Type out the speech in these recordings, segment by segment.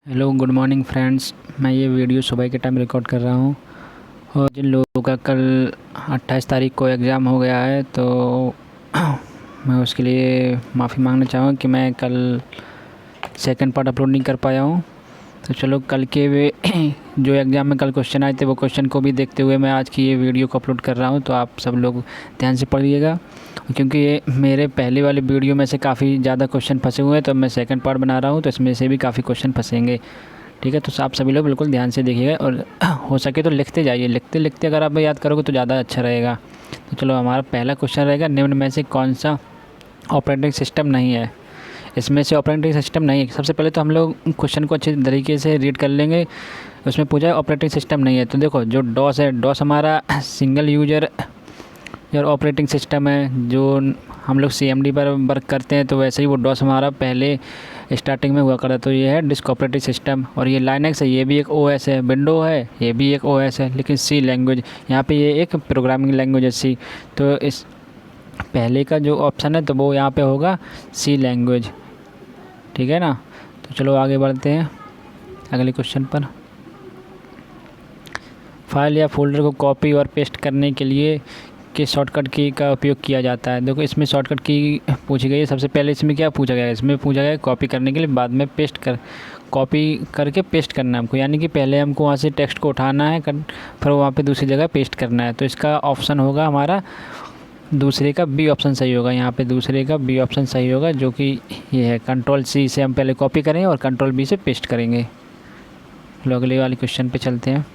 Hello good morning friends. मैं ये video सुबह के टाइम रिकॉर्ड कर रहा हूँ और जिन लोगों का कल 28 तारीख को एग्ज़ाम हो गया है तो मैं उसके लिए माफ़ी मांगना चाहूँगा कि मैं कल सेकंड पार्ट अपलोड नहीं कर पाया हूँ। तो चलो कल के वे जो एग्ज़ाम में कल क्वेश्चन आए थे वो क्वेश्चन को भी देखते हुए मैं आज की ये वीडियो को अपलोड कर रहा हूँ। तो आप सब लोग ध्यान से पढ़िएगा क्योंकि ये मेरे पहले वाले वीडियो में से काफ़ी ज़्यादा क्वेश्चन फंसे हुए हैं। तो मैं सेकंड पार्ट बना रहा हूँ तो इसमें से भी काफ़ी क्वेश्चन फंसेंगे। ठीक है, तो आप सभी लोग बिल्कुल ध्यान से देखिएगा और हो सके तो लिखते जाइए। लिखते लिखते अगर आप याद करोगे तो ज़्यादा अच्छा रहेगा। तो चलो हमारा पहला क्वेश्चन रहेगा, निम्न में से कौन सा ऑपरेटिंग सिस्टम नहीं है। इसमें से ऑपरेटिंग सिस्टम नहीं है। सबसे पहले तो हम लोग क्वेश्चन को अच्छे तरीके से रीड कर लेंगे। उसमें पूछा है ऑपरेटिंग सिस्टम नहीं है, तो देखो जो डॉस है, डॉस हमारा सिंगल यूजर और ऑपरेटिंग सिस्टम है। जो हम लोग CMD पर वर्क करते हैं तो वैसे ही वो डॉस हमारा पहले स्टार्टिंग में हुआ करता। तो ये है डिस्क ऑपरेटिंग सिस्टम। और ये लाइनक्स है, ये भी एक OS है। विंडो है, ये भी एक OS है, लेकिन C लैंग्वेज यहाँ पे ये एक प्रोग्रामिंग लैंग्वेज है C। तो इस पहले का जो ऑप्शन है तो वो यहाँ पे होगा C लैंग्वेज। ठीक है ना। तो चलो आगे बढ़ते हैं अगले क्वेश्चन पर। फाइल या फोल्डर को कॉपी और पेस्ट करने के लिए किस शॉर्टकट की का उपयोग किया जाता है। देखो इसमें शॉर्टकट की पूछी गई है। सबसे पहले इसमें क्या पूछा गया है, इसमें पूछा गया है कॉपी करने के लिए, बाद में कॉपी करके पेस्ट करना है हमको। यानी कि पहले हमको वहाँ से टेक्स्ट को उठाना है फिर वहाँ पे दूसरी जगह पेस्ट करना है। तो इसका ऑप्शन होगा हमारा दूसरे का B ऑप्शन सही होगा। यहाँ पे दूसरे का B ऑप्शन सही होगा, जो कि ये है। Ctrl+C से हम पहले कॉपी करेंगे और Ctrl+V से पेस्ट करेंगे। चलो अगले वाले क्वेश्चन पे चलते हैं।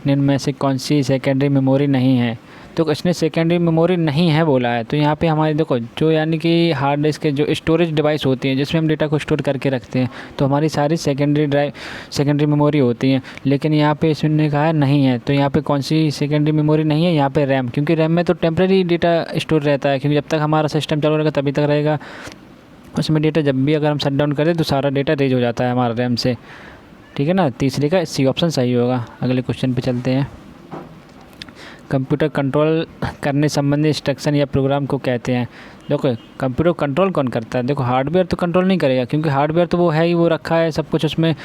निम्न में से कौन सी सेकेंडरी मेमोरी नहीं है। तो इसने सेकेंडरी मेमोरी नहीं है बोला है। तो यहाँ पे हमारे देखो जो यानी कि हार्ड डिस्क के जो स्टोरेज डिवाइस होती हैं जिसमें हम डेटा को स्टोर करके रखते हैं तो हमारी सारी सेकेंडरी मेमोरी होती हैं। लेकिन यहाँ पे इसने कहा है नहीं है। तो यहाँ पे कौन सी सेकेंडरी मेमोरी नहीं है, यहाँ पे रैम। क्योंकि रैम में तो टेम्प्रेरी डेटा स्टोर रहता है, क्योंकि जब तक हमारा सिस्टम चालू रहेगा तभी तक रहेगा। उसमें डेटा जब भी अगर हम शट डाउन करें तो सारा डेटा रेज हो जाता है हमारा रैम से। ठीक है ना। तीसरे का C ऑप्शन सही होगा। अगले क्वेश्चन पे चलते हैं। कंप्यूटर कंट्रोल करने संबंधी इंस्ट्रक्शन या प्रोग्राम को कहते हैं। देखो कंप्यूटर कंट्रोल कौन करता है। देखो हार्डवेयर तो कंट्रोल नहीं करेगा, क्योंकि हार्डवेयर तो वो है ही, वो रखा है सब कुछ उसमें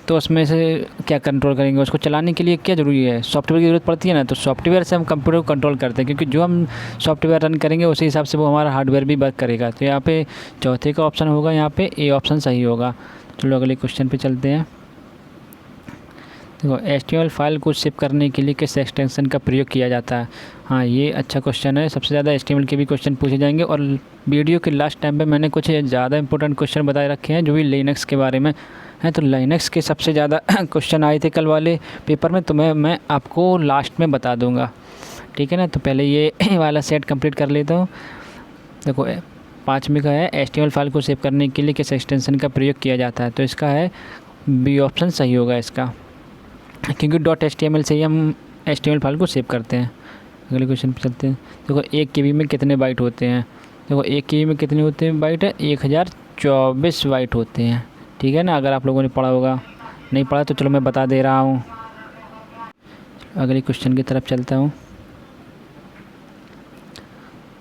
तो उसमें से क्या कंट्रोल करेंगे। उसको चलाने के लिए क्या ज़रूरी है, सॉफ्टवेयर की ज़रूरत पड़ती है ना। तो सॉफ्टवेयर से हम कंप्यूटर को कंट्रोल करते हैं, क्योंकि जो हम सॉफ्टवेयर रन करेंगे उसी हिसाब से वो हमारा हार्डवेयर भी वर्क करेगा। तो यहाँ पे चौथे का ऑप्शन होगा, यहाँ पे A ऑप्शन सही होगा। चलो अगले क्वेश्चन पे चलते हैं। देखो HTML फाइल को सेव करने के लिए किस एक्सटेंशन का प्रयोग किया जाता है। हाँ ये अच्छा क्वेश्चन है। सबसे ज़्यादा HTML के भी क्वेश्चन पूछे जाएंगे और वीडियो के लास्ट टाइम पे मैंने कुछ ज़्यादा इंपॉर्टेंट क्वेश्चन बताए रखे हैं जो भी लिनक्स के बारे में हैं। तो लिनक्स के सबसे ज़्यादा क्वेश्चन आए थे कल वाले पेपर में, तो मैं आपको लास्ट में बता दूँगा। ठीक है ना। तो पहले ये वाला सेट कम्प्लीट कर लेता हूँ। देखो 5वें का है HTML फाइल को सेव करने के लिए किस एक्सटेंशन का प्रयोग किया जाता है। तो इसका है B ऑप्शन सही होगा इसका, क्योंकि .html से ही हम HTML फाइल को सेव करते हैं। अगले क्वेश्चन पे चलते हैं। देखो 1 KB में कितने बाइट होते हैं। देखो 1 KB में कितने होते हैं बाइट है, 1024 बाइट होते हैं। ठीक है ना। अगर आप लोगों ने पढ़ा होगा, नहीं पढ़ा तो चलो मैं बता दे रहा हूँ। अगले क्वेश्चन की तरफ चलता हूँ।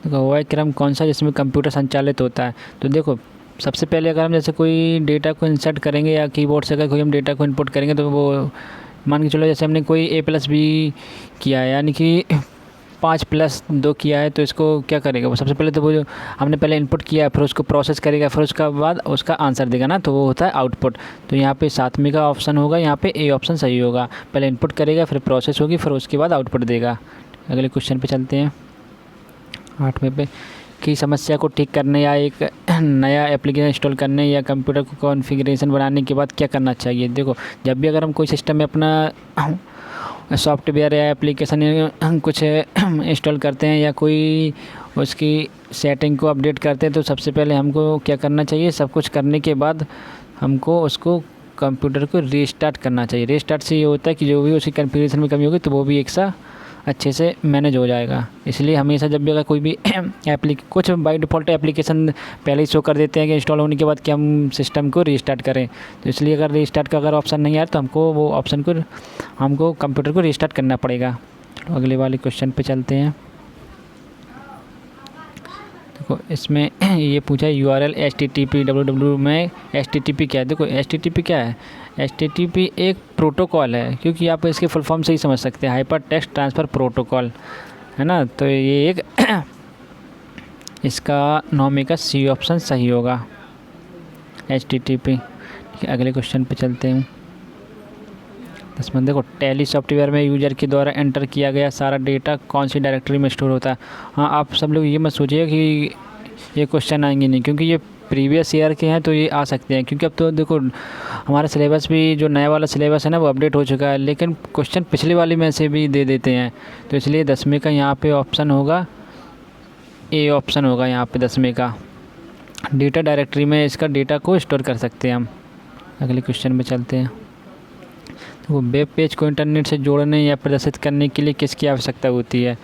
देखो वह क्रम कौन सा जिसमें कंप्यूटर संचालित होता है। तो देखो सबसे पहले अगर हम जैसे कोई डेटा को इंसर्ट करेंगे या कीबोर्ड से अगर कोई हम डेटा को इनपुट करेंगे तो वो मान के चलो जैसे हमने कोई A+B किया है, यानी कि 5+2 किया है, तो इसको क्या करेगा वो। सबसे पहले तो वो जो हमने पहले इनपुट किया है फिर उसको प्रोसेस करेगा, फिर उसका बाद उसका आंसर देगा ना, तो वो होता है आउटपुट। तो यहाँ पे 7वें का ऑप्शन होगा, यहाँ पे A ऑप्शन सही होगा। पहले इनपुट करेगा, फिर प्रोसेस होगी, फिर उसके बाद आउटपुट देगा। अगले क्वेश्चन पर चलते हैं। 8वें पे की समस्या को ठीक करने या एक नया एप्लीकेशन इंस्टॉल करने या कंप्यूटर को कॉन्फ़िगरेशन बनाने के बाद क्या करना चाहिए। देखो जब भी अगर हम कोई सिस्टम में अपना सॉफ्टवेयर या एप्लीकेशन कुछ इंस्टॉल करते हैं या कोई उसकी सेटिंग को अपडेट करते हैं तो सबसे पहले हमको क्या करना चाहिए। सब कुछ करने के बाद हमको उसको कंप्यूटर को रीस्टार्ट करना चाहिए। रीस्टार्ट से ये होता है कि जो भी उसकी कॉन्फ़िगरेशन में कमी होगी तो वो भी एक सा अच्छे से मैनेज हो जाएगा। इसलिए हमेशा जब भी अगर कोई भी कुछ बाय डिफ़ॉल्ट एप्लीकेशन पहले ही शो कर देते हैं कि इंस्टॉल होने के बाद कि हम सिस्टम को रीस्टार्ट करें। तो इसलिए अगर रीस्टार्ट का अगर ऑप्शन नहीं आया तो हमको कंप्यूटर को रीस्टार्ट करना पड़ेगा। तो अगले वाले क्वेश्चन पे चलते हैं। देखो इसमें ये पूछा है URL HTTP www में HTTP क्या है। देखो HTTP क्या है, HTTP एक प्रोटोकॉल है, क्योंकि आप इसके फुल फॉर्म से ही समझ सकते हैं, हाइपर टेक्स्ट ट्रांसफ़र प्रोटोकॉल, है ना। तो ये एक इसका 9 का C ऑप्शन सही होगा, HTTP। ठीक है, अगले क्वेश्चन पे चलते हैं। 10 देखो टैली सॉफ्टवेयर में यूज़र के द्वारा एंटर किया गया सारा डेटा कौन सी डायरेक्टरी में स्टोर होता है। हाँ, आप सब लोग ये मत सोचिए कि ये क्वेश्चन आएंगे नहीं, क्योंकि ये प्रीवियस ईयर के हैं तो ये आ सकते हैं, क्योंकि अब तो देखो हमारा सिलेबस भी जो नया वाला सिलेबस है ना वो अपडेट हो चुका है, लेकिन क्वेश्चन पिछले वाले में से भी दे देते हैं। तो इसलिए 10वीं का यहाँ पे ऑप्शन होगा, ए ऑप्शन होगा यहाँ पे 10वीं का। डेटा डायरेक्टरी में इसका डेटा को स्टोर कर सकते हैं हम। अगले क्वेश्चन में चलते हैं। वो वेब पेज को इंटरनेट से जोड़ने या प्रदर्शित करने के लिए किसकी आवश्यकता होती है।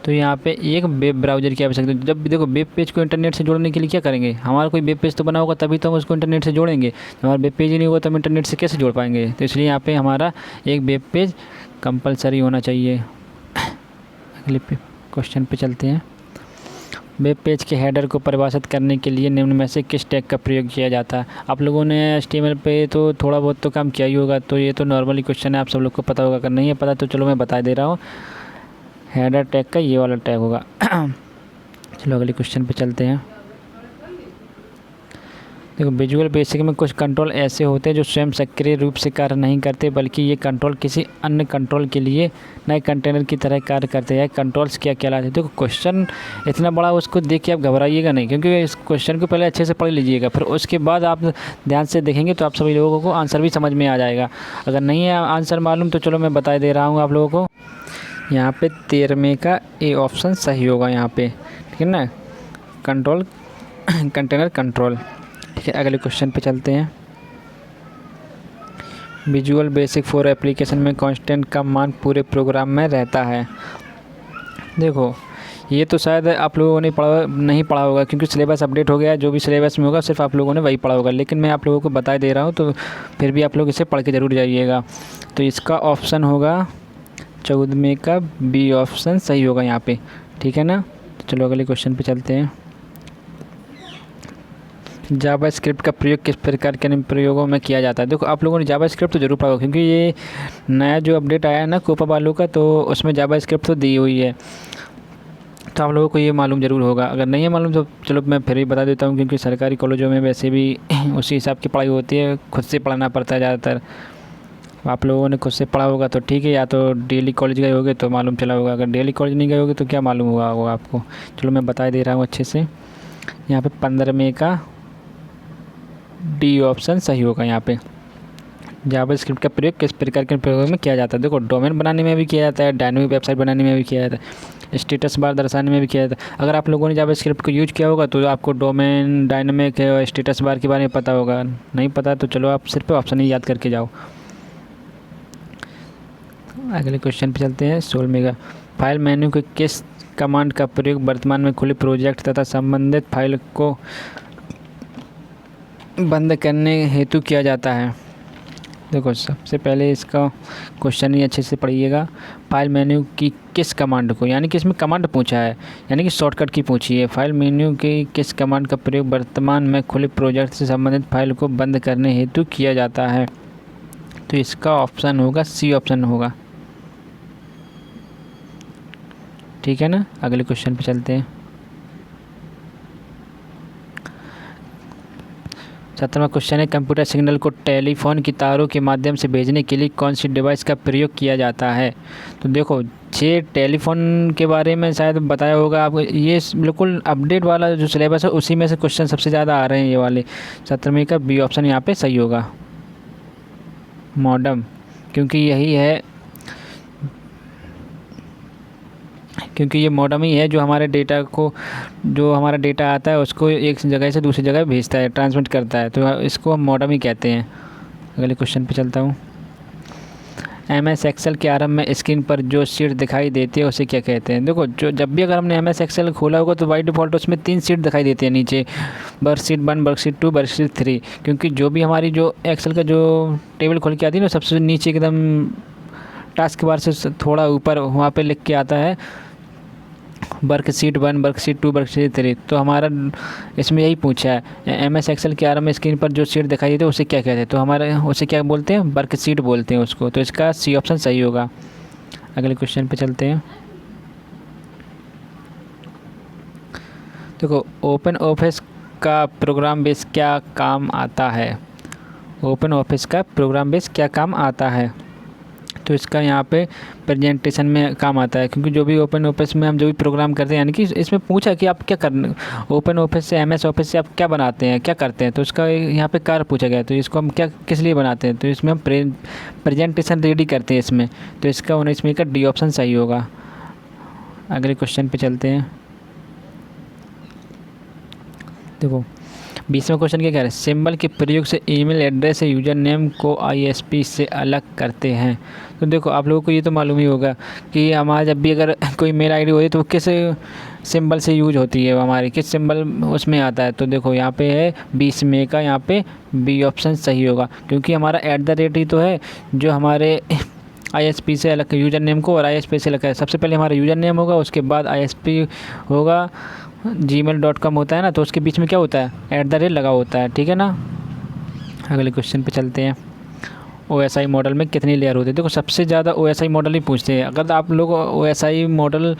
तो यहाँ पे एक वेब ब्राउज़र की आवश्यकता है। जब भी देखो वेब पेज को इंटरनेट से जोड़ने के लिए क्या करेंगे, हमारा कोई वेब पेज तो बना होगा तभी तो हम उसको इंटरनेट से जोड़ेंगे। हमारा वेब पेज ही नहीं होगा तो हम इंटरनेट से कैसे जोड़ पाएंगे। तो इसलिए यहाँ पे हमारा एक वेब पेज कंपलसरी होना चाहिए। अगले क्वेश्चन पे चलते हैं। वेब पेज के हेडर को परिभाषित करने के लिए निम्न में से किस टैग का प्रयोग किया जाता है। आप लोगों ने HTML पे तो थोड़ा बहुत तो काम किया ही होगा, तो ये तो नॉर्मली क्वेश्चन है, आप सब लोग को पता होगा। अगर नहीं है पता तो चलो मैं बता दे रहा हूँ, हेडर टैग का ये वाला टैग होगा। चलो अगले क्वेश्चन पे चलते हैं। देखो विजुअल बेसिक में कुछ कंट्रोल ऐसे होते हैं जो स्वयं सक्रिय रूप से कार्य नहीं करते, बल्कि ये कंट्रोल किसी अन्य कंट्रोल के लिए नए कंटेनर की तरह कार्य करते हैं। कंट्रोल्स क्या कहलाते हैं। देखो क्वेश्चन इतना बड़ा, उसको देख के आप घबराइएगा नहीं, क्योंकि इस क्वेश्चन को पहले अच्छे से पढ़ लीजिएगा, फिर उसके बाद आप ध्यान से देखेंगे तो आप सभी लोगों को आंसर भी समझ में आ जाएगा। अगर नहीं है आंसर मालूम तो चलो मैं बता दे रहा हूँ आप लोगों को। यहाँ पे 13वें का ए ऑप्शन सही होगा यहाँ पे, ठीक है ना, कंट्रोल कंटेनर कंट्रोल। ठीक है, अगले क्वेश्चन पे चलते हैं। विजुअल बेसिक 4 एप्लीकेशन में कांस्टेंट का मान पूरे प्रोग्राम में रहता है। देखो ये तो शायद आप लोगों ने नहीं पढ़ा होगा, क्योंकि सिलेबस अपडेट हो गया है। जो भी सिलेबस में होगा सिर्फ आप लोगों ने वही पढ़ा होगा, लेकिन मैं आप लोगों को बता दे रहा हूँ, तो फिर भी आप लोग इसे पढ़ के ज़रूर जाइएगा। तो इसका ऑप्शन होगा 14वें का बी ऑप्शन सही होगा यहाँ पे, ठीक है ना। तो चलो अगले क्वेश्चन पे चलते हैं। जावा स्क्रिप्ट का प्रयोग किस प्रकार के अनुप्रयोगों में किया जाता है। देखो आप लोगों ने जावा स्क्रिप्ट तो जरूर पढ़ा होगा, क्योंकि ये नया जो अपडेट आया है ना कोपा वालों का, तो उसमें जावा स्क्रिप्ट तो दी हुई है, तो आप लोगों को ये मालूम ज़रूर होगा। अगर नहीं है मालूम तो चलो मैं फिर भी बता देता हूँ, क्योंकि सरकारी कॉलेजों में वैसे भी उसी हिसाब की पढ़ाई होती है, खुद से पढ़ना पड़ता है ज़्यादातर। आप लोगों ने खुद से पढ़ा होगा तो ठीक है, या तो डेली कॉलेज गए होगे तो मालूम चला होगा। अगर डेली कॉलेज नहीं गए होगे तो क्या मालूम होगा आपको। चलो मैं बता दे रहा हूँ अच्छे से। यहाँ पे 15वें का डी ऑप्शन सही होगा यहाँ पे। जावा स्क्रिप्ट का प्रयोग किस प्रकार के प्रयोग में किया जाता है। देखो डोमेन बनाने में भी किया जाता है, डायनामिक वेबसाइट बनाने में भी किया जाता है, स्टेटस बार दर्शाने में भी किया जाता है। अगर आप लोगों ने जावा स्क्रिप्ट को यूज किया होगा तो आपको डोमेन, डायनामिक, स्टेटस बार के बारे में पता होगा। नहीं पता तो चलो आप सिर्फ ऑप्शन ही याद करके जाओ। अगले क्वेश्चन पे चलते हैं। 16वें का फाइल मेन्यू के किस कमांड का प्रयोग वर्तमान में खुले प्रोजेक्ट तथा संबंधित फाइल को बंद करने हेतु किया जाता है। देखो सबसे पहले इसका क्वेश्चन ही अच्छे से पढ़िएगा। फाइल मेन्यू की किस कमांड को, यानी कि इसमें कमांड पूछा है, यानी कि शॉर्टकट की पूछी है। फाइल मेन्यू की किस कमांड का प्रयोग वर्तमान में खुले प्रोजेक्ट से संबंधित फाइल को बंद करने हेतु किया जाता है। तो इसका ऑप्शन होगा सी ऑप्शन होगा, ठीक है ना। अगले क्वेश्चन पे चलते हैं। 17वां क्वेश्चन है कंप्यूटर सिग्नल को टेलीफोन की तारों के माध्यम से भेजने के लिए कौन सी डिवाइस का प्रयोग किया जाता है। तो देखो ये टेलीफोन के बारे में शायद बताया होगा आपको। ये बिल्कुल अपडेट वाला जो सिलेबस है उसी में से क्वेश्चन सबसे ज़्यादा आ रहे हैं ये वाले। 17वें का बी ऑप्शन यहाँ पे सही होगा, मॉडम, क्योंकि यही है, क्योंकि ये मॉडम ही है जो हमारे डेटा को, जो हमारा डेटा आता है उसको एक जगह से दूसरी जगह भेजता है, ट्रांसमिट करता है, तो इसको हम मॉडम ही कहते हैं। अगले क्वेश्चन पे चलता हूँ। MS एक्सेल के आरंभ में स्क्रीन पर जो शीट दिखाई देती है उसे क्या कहते हैं। देखो जब भी अगर हमने MS एक्सेल खोला होगा तो बाई डिफ़ॉल्ट उसमें 3 शीट दिखाई देती है नीचे, वर्कशीट 1, वर्कशीट 2, वर्कशीट 3, क्योंकि जो भी हमारी जो एक्सेल का जो टेबल खोल के आती है ना सबसे नीचे एकदम टास्क बार से थोड़ा ऊपर वहाँ पर लिख के आता है वर्कशीट 1, वर्कशीट 2, वर्कशीट 3। तो हमारा इसमें यही पूछा है MS एक्सेल के आरंभ स्क्रीन पर जो शीट दिखाई देती है उसे क्या कहते हैं, तो हमारे उसे क्या बोलते हैं, वर्कशीट बोलते हैं उसको। तो इसका सी ऑप्शन सही होगा। अगले क्वेश्चन पे चलते हैं। देखो ओपन ऑफिस का प्रोग्राम बेस क्या काम आता है, ओपन ऑफिस का प्रोग्राम बेस क्या काम आता है। तो इसका यहाँ पे प्रेजेंटेशन में काम आता है, क्योंकि जो भी ओपन ऑफिस में हम जो भी प्रोग्राम करते हैं, यानी कि इसमें पूछा कि आप क्या करने ओपन ऑफिस से MS ऑफिस से आप क्या बनाते हैं, क्या करते हैं। तो इसका यहाँ पे कार्य पूछा गया है, तो इसको हम क्या किस लिए बनाते हैं, तो इसमें हम प्रेजेंटेशन रेडी करते हैं इसमें। तो इसका 19 का डी ऑप्शन सही होगा। अगले क्वेश्चन पे चलते हैं। देखो 20वां क्वेश्चन क्या कह रहा है, सिंबल के प्रयोग से ईमेल एड्रेस या यूज़र नेम को ISP से अलग करते हैं। तो देखो आप लोगों को ये तो मालूम ही होगा कि हमारा जब भी अगर कोई मेल ID होती है तो किस सिंबल से यूज होती है, हमारी किस सिंबल उसमें आता है। तो देखो यहाँ पे है 20 मई का, यहाँ पे B ऑप्शन सही होगा, क्योंकि हमारा @ ही तो है जो हमारे ISP से अलग यूज़र नेम को और ISP से अलग है। सबसे पहले हमारा यूज़र नेम होगा, उसके बाद ISP होगा, gmail.com होता है ना, तो उसके बीच में क्या होता है, @ लगा होता है, ठीक है ना। अगले क्वेश्चन पे चलते हैं। OSI मॉडल में कितनी लेयर होती है। देखो सबसे ज़्यादा OSI मॉडल ही पूछते हैं। अगर आप लोग OSI मॉडल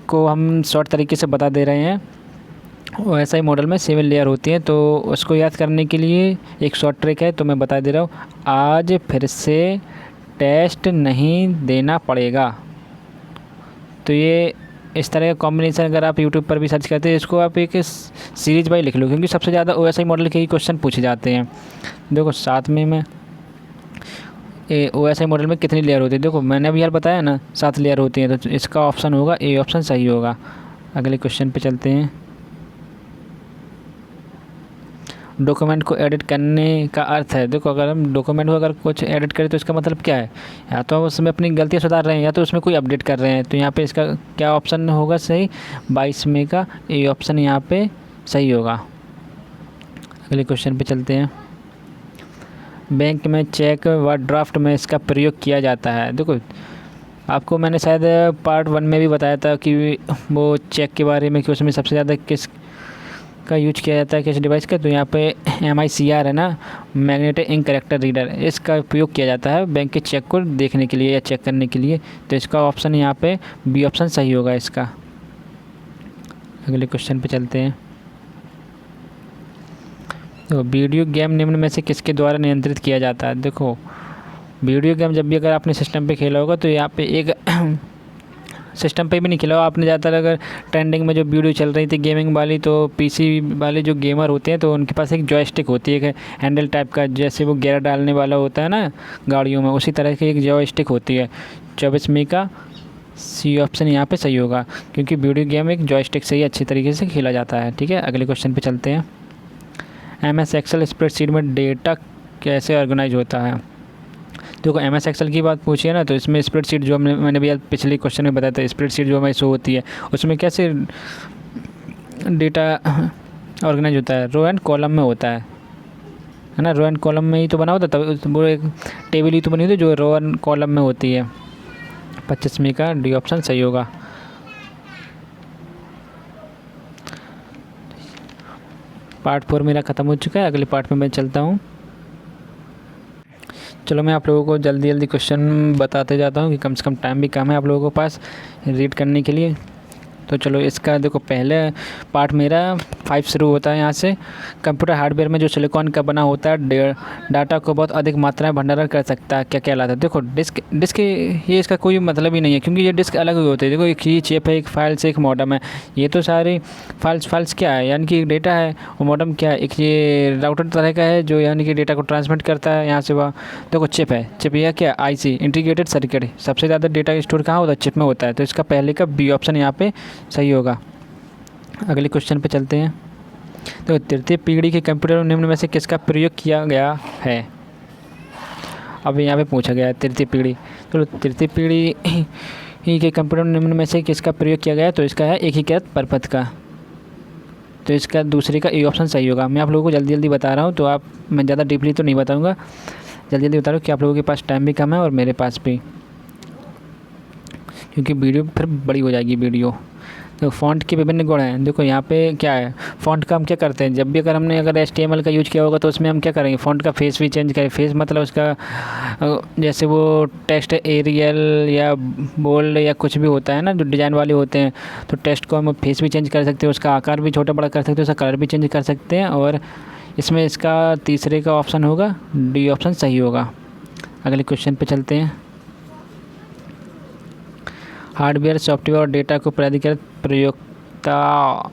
को हम शॉर्ट तरीके से बता दे रहे हैं, OSI मॉडल में 7 लेयर होती हैं। तो उसको याद करने के लिए एक शॉर्ट ट्रिक है, तो मैं बता दे रहा हूँ। आज फिर से टेस्ट नहीं देना पड़ेगा। तो ये इस तरह का कॉम्बिनेशन अगर आप यूट्यूब पर भी सर्च करते हैं, इसको आप एक सीरीज बाई लिख लो, क्योंकि सबसे ज़्यादा OSI मॉडल के ही क्वेश्चन पूछे जाते हैं। देखो 7 में OSI मॉडल में कितनी लेयर होती है। देखो मैंने अभी यार बताया ना 7 लेयर होती हैं, तो इसका ऑप्शन होगा A ऑप्शन सही होगा। अगले क्वेश्चन पे चलते हैं। डॉक्यूमेंट को एडिट करने का अर्थ है। देखो अगर हम डॉक्यूमेंट को अगर कुछ एडिट करें तो इसका मतलब क्या है, या तो हम उसमें अपनी गलतियाँ सुधार रहे हैं या तो उसमें कोई अपडेट कर रहे हैं। तो यहाँ पे इसका क्या ऑप्शन होगा सही, 22 मई का A ऑप्शन यहाँ पे सही होगा। अगले क्वेश्चन पे चलते हैं। बैंक में चेक व ड्राफ्ट में इसका प्रयोग किया जाता है। देखो आपको मैंने शायद पार्ट 1 में भी बताया था कि वो चेक के बारे में, कि उसमें सबसे ज़्यादा किस का यूज किया जाता है, किस डिवाइस का। तो यहाँ पे MICR है ना, मैग्नेटिक इंक कैरेक्टर रीडर, इसका उपयोग किया जाता है बैंक के चेक को देखने के लिए या चेक करने के लिए। तो इसका ऑप्शन यहाँ पे B ऑप्शन सही होगा इसका। अगले क्वेश्चन पे चलते हैं। तो वीडियो गेम निम्न में से किसके द्वारा नियंत्रित किया जाता है। देखो वीडियो गेम जब भी अगर आपने सिस्टम पे खेला होगा, तो यहाँ पे एक सिस्टम पे भी नहीं खेला हो आपने, ज़्यादातर अगर ट्रेंडिंग में जो वीडियो चल रही थी गेमिंग वाली, तो PC वाले जो गेमर होते हैं तो उनके पास एक जॉयस्टिक होती है, एक हैंडल टाइप का, जैसे वो गियर डालने वाला होता है ना गाड़ियों में, उसी तरह की एक जॉयस्टिक होती है। 24 मई का C ऑप्शन यहाँ पे सही होगा, क्योंकि वीडियो गेम एक जॉयस्टिक से ही अच्छी तरीके से खेला जाता है, ठीक है। अगले क्वेश्चन पर चलते हैं। MS एक्सेल स्प्रेडशीट में डेटा कैसे ऑर्गेनाइज होता है। देखो MS एक्सेल की बात पूछी है ना, तो इसमें स्प्रेडशीट जो मैंने भी पिछले क्वेश्चन में बताया था, स्प्रेडशीट जो हमारी शो होती है उसमें कैसे डेटा ऑर्गेनाइज होता है, रो एंड कॉलम में होता है ना। रो एंड कॉलम में ही तो बना होता, तब वो एक टेबल ही तो बनी होती जो रो एंड कॉलम में होती है। 25 मई का D ऑप्शन सही होगा। पार्ट 4 मेरा ख़त्म हो चुका है, अगले पार्ट में मैं चलता हूँ। चलो मैं आप लोगों को जल्दी जल्दी क्वेश्चन बताते जाता हूँ, कि कम से कम टाइम भी कम है आप लोगों के पास रीड करने के लिए। तो चलो इसका देखो पहले पार्ट मेरा 5 शुरू होता है यहाँ से। कंप्यूटर हार्डवेयर में जो सिलिकॉन का बना होता है डाटा को बहुत अधिक मात्रा में भंडारण कर सकता है, क्या कहलाता है। देखो डिस्क ये इसका कोई मतलब ही नहीं है, क्योंकि ये डिस्क अलग ही होते हैं। देखो एक ही चिप है, एक फाइल से एक मॉडम है, ये तो सारी फाइल्स क्या है, यानी कि डेटा है, और मॉडम क्या है, एक ये राउटर तरह का है जो यानी कि डेटा को ट्रांसमिट करता है यहाँ से वहाँ। देखो चिप है, चिप यह क्या IC इंटीग्रेटेड सर्किट, सबसे ज़्यादा डेटा स्टोर कहाँ होता है, चिप में होता है। तो इसका पहले का B ऑप्शन यहाँ पे सही होगा। अगले क्वेश्चन पे चलते हैं। तो तृतीय पीढ़ी के कंप्यूटर निम्न में से किसका प्रयोग किया गया है। अब यहाँ पे पूछा गया है तृतीय पीढ़ी, तो तृतीय पीढ़ी के कंप्यूटर निम्न में से किसका प्रयोग किया गया है। तो इसका है एकीकृत परपथ का। तो इसका दूसरे का A ऑप्शन सही होगा। मैं आप लोगों को जल्दी जल्दी बता रहा हूँ, तो मैं ज़्यादा डीपली तो नहीं बताऊँगा, जल्दी जल्दी बता रहा हूँ कि आप लोगों के पास टाइम भी कम है और मेरे पास भी, क्योंकि वीडियो फिर बड़ी हो जाएगी वीडियो। तो फ़ॉन्ट के विभिन्न गुण हैं। देखो यहाँ पे क्या है, फ़ॉन्ट का हम क्या करते हैं, जब भी अगर हमने HTML का यूज किया होगा तो उसमें हम क्या करेंगे, फ़ॉन्ट का फेस भी चेंज करें। फेस मतलब उसका जैसे वो टेक्स्ट एरियल या बोल्ड या कुछ भी होता है ना जो डिज़ाइन वाले होते हैं, तो टेक्स्ट को हम फेस भी चेंज कर सकते हैं, उसका आकार भी छोटा बड़ा कर सकते हैं, उसका कलर भी चेंज कर सकते हैं। और इसमें इसका तीसरे का ऑप्शन होगा डी ऑप्शन सही होगा। अगले क्वेश्चन पे चलते हैं। हार्डवेयर सॉफ्टवेयर और डेटा को प्राधिकृत प्रयोक्ता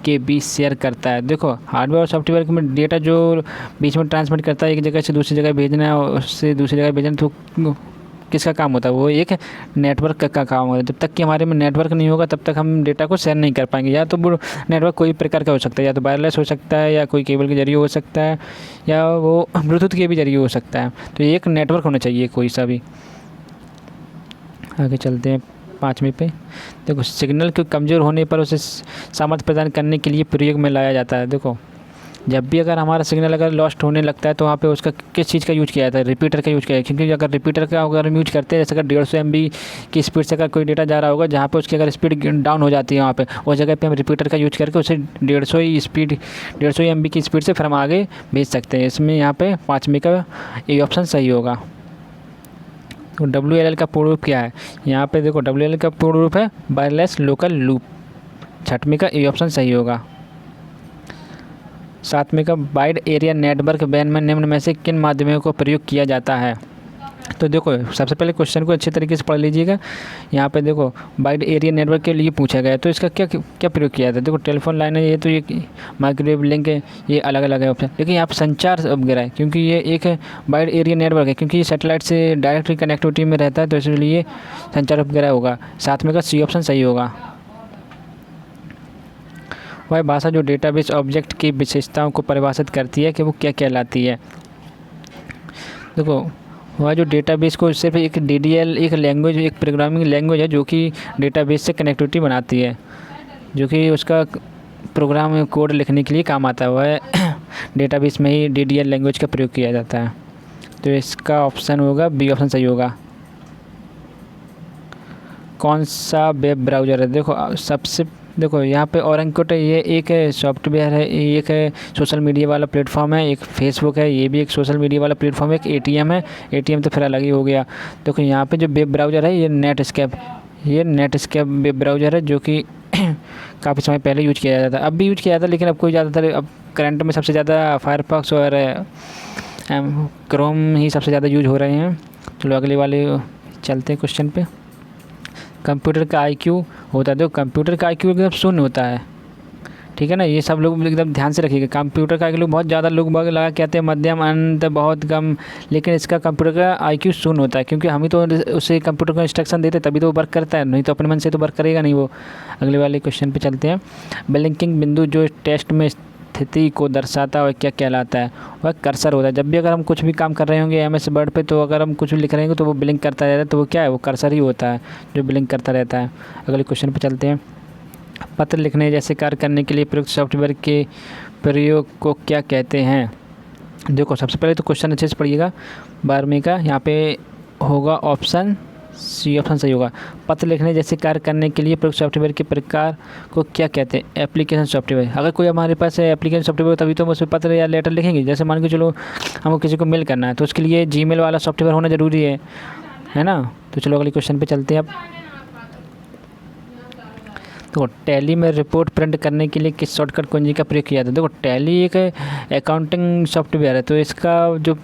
के बीच शेयर करता है। देखो हार्डवेयर और सॉफ्टवेयर में डेटा जो बीच में ट्रांसमिट करता है, एक जगह से दूसरी जगह भेजना है, उससे दूसरी जगह भेजना, तो किसका काम होता है, वो एक नेटवर्क का काम होता है। जब तक कि हमारे में नेटवर्क नहीं होगा तब तक हम डेटा को शेयर नहीं कर पाएंगे। या तो वो नेटवर्क कोई प्रकार का हो सकता है, या तो वायरलेस हो सकता है, या कोई केबल के जरिए हो सकता है, या वो ब्लूटूथ के भी जरिए हो सकता है। तो एक नेटवर्क होना चाहिए कोई सा भी। आगे चलते हैं 5वें पे। देखो सिग्नल के कमज़ोर होने पर उसे सामर्थ्य प्रदान करने के लिए प्रयोग में लाया जाता है। देखो जब भी अगर हमारा सिग्नल अगर लॉस्ट होने लगता है तो वहाँ पे उसका किस चीज़ का यूज किया जाता है, रिपीटर का यूज किया जाता है। क्योंकि अगर रिपीटर का अगर हम यूज करते हैं, जैसे अगर 150 MB की स्पीड से अगर कोई डेटा जा रहा होगा, जहाँ पे उसकी अगर स्पीड डाउन हो जाती है, वहाँ पे उस जगह पे हम रिपीटर का यूज करके उसे 150 MB की स्पीड से फिर हम आगे भेज सकते हैं। इसमें यहाँ पे 5वें का ए ऑप्शन सही होगा। तो WLL का पूर्ण रूप क्या है, यहाँ पे देखो WLL का पूर्ण रूप है वायरलेस लोकल लूप। 6वें का ए ऑप्शन सही होगा। 7वें का वाइड एरिया नेटवर्क वैन में निम्न में से किन माध्यमों को प्रयोग किया जाता है। तो देखो सबसे पहले क्वेश्चन को अच्छे तरीके से पढ़ लीजिएगा। यहाँ पे देखो वाइड एरिया नेटवर्क के लिए पूछा गया है, तो इसका क्या क्या प्रयोग किया जाता है। देखो टेलीफोन लाइन है, ये तो ये माइक्रोवेव लिंक है, ये अलग अलग है ऑप्शन। लेकिन यहाँ पर संचार वगैरह है, क्योंकि ये एक वाइड एरिया नेटवर्क है, क्योंकि ये सैटेलाइट से डायरेक्टली कनेक्टिविटी में रहता है, तो इसलिए संचार वगैरह होगा। 7वें का सी ऑप्शन सही होगा। वह भाषा जो डेटाबेस ऑब्जेक्ट की विशेषताओं को परिभाषित करती है कि वो क्या कहलाती है। देखो वह जो डेटाबेस को सिर्फ एक DDL एक लैंग्वेज, एक प्रोग्रामिंग लैंग्वेज है जो कि डेटाबेस से कनेक्टिविटी बनाती है, जो कि उसका प्रोग्राम कोड लिखने के लिए काम आता है। वह डेटाबेस में ही DDL लैंग्वेज का प्रयोग किया जाता है। तो इसका ऑप्शन होगा बी ऑप्शन सही होगा। कौन सा वेब ब्राउज़र है, देखो यहाँ पे ओरेंकोट है, ये एक सॉफ्टवेयर है, एक सोशल मीडिया वाला प्लेटफॉर्म है। एक फेसबुक है, ये भी एक सोशल मीडिया वाला प्लेटफॉर्म है। एक ATM है, ATM तो फिर अलग ही हो गया। देखो यहाँ पे जो वेब ब्राउज़र है ये नेटस्केप वेब ब्राउज़र है, जो कि काफ़ी समय पहले यूज किया जाता था, अब भी यूज किया जाता है, लेकिन अब कोई ज़्यादातर अब करंट में सबसे ज़्यादा फायरफॉक्स और क्रोम ही सबसे ज़्यादा यूज हो रहे हैं। चलो अगले वाले चलते हैं क्वेश्चन पे। कंप्यूटर का IQ होता है, देखो कंप्यूटर का IQ एकदम शून्य होता है, ठीक है ना। ये सब लोग एकदम ध्यान से रखिएगा। कंप्यूटर का IQ बहुत ज़्यादा लोग लगा कहते हैं मध्यम, अंत, बहुत कम, लेकिन इसका कंप्यूटर का IQ शून्य होता है, क्योंकि हम ही तो उसे कंप्यूटर को इंस्ट्रक्शन देते तभी तो वो वर्क करता है, नहीं तो अपने मन से तो वर्क करेगा नहीं वो। अगले वाले क्वेश्चन पर चलते हैं। ब्लिंकिंग बिंदु जो टेक्स्ट में स्थिति को दर्शाता है क्या कहलाता है। वह कर्सर होता है। जब भी अगर हम कुछ भी काम कर रहे होंगे MS वर्ड पे, तो अगर हम कुछ भी लिख रहे होंगे तो वो ब्लिंक करता रहता है, तो वो क्या है, वो कर्सर ही होता है जो ब्लिंक करता रहता है। अगले क्वेश्चन पे चलते हैं। पत्र लिखने जैसे कार्य करने के लिए प्रयुक्त सॉफ्टवेयर के प्रयोग को क्या कहते हैं। देखो सबसे पहले तो क्वेश्चन अच्छे से पढ़िएगा। 12वें का यहाँ पे होगा ऑप्शन सी ऑप्शन सही होगा। पत्र लिखने जैसे कार्य करने के लिए प्रयुक्त सॉफ्टवेयर के प्रकार को क्या कहते हैं। Application software. अगर कोई हमारे पास एप्लीकेशन सॉफ्टवेयर तभी तो हम उसमें पत्र या लेटर लिखेंगे। जैसे मान के चलो हमको किसी को मेल करना है, तो उसके लिए Gmail वाला सॉफ्टवेयर होना ज़रूरी है ना। तो चलो अगले क्वेश्चन पे चलते हैं अब। तो टैली में रिपोर्ट प्रिंट करने के लिए किस शॉर्टकट कुंजी का प्रयोग किया जाता है। देखो टैली एक अकाउंटिंग सॉफ्टवेयर है, तो इसका जो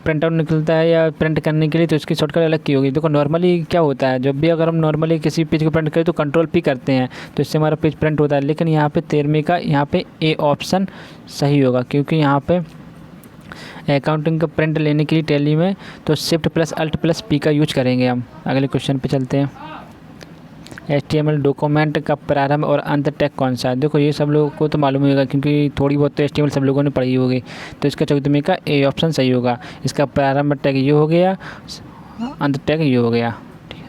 प्रिंट आउट निकलता है या प्रिंट करने के लिए, तो इसकी शॉर्टकट अलग की होगी। देखो नॉर्मली क्या होता है, जब भी अगर हम नॉर्मली किसी पेज को प्रिंट करें तो Ctrl+P करते हैं, तो इससे हमारा पेज प्रिंट होता है। लेकिन यहाँ पे 13वें का यहाँ पे ए ऑप्शन सही होगा, क्योंकि यहाँ पे अकाउंटिंग का प्रिंट लेने के लिए टैली में तो Shift+Alt+P का यूज करेंगे हम। अगले क्वेश्चन पे चलते हैं। HTML डॉक्यूमेंट का प्रारंभ और अंत टैग कौन सा है। देखो ये सब लोगों को तो मालूम ही होगा, क्योंकि थोड़ी बहुत तो HTML सब लोगों ने पढ़ी होगी। तो इसका 14वें का ए ऑप्शन सही होगा। इसका प्रारंभ टैग ये हो गया, अंत टैग ये हो गया।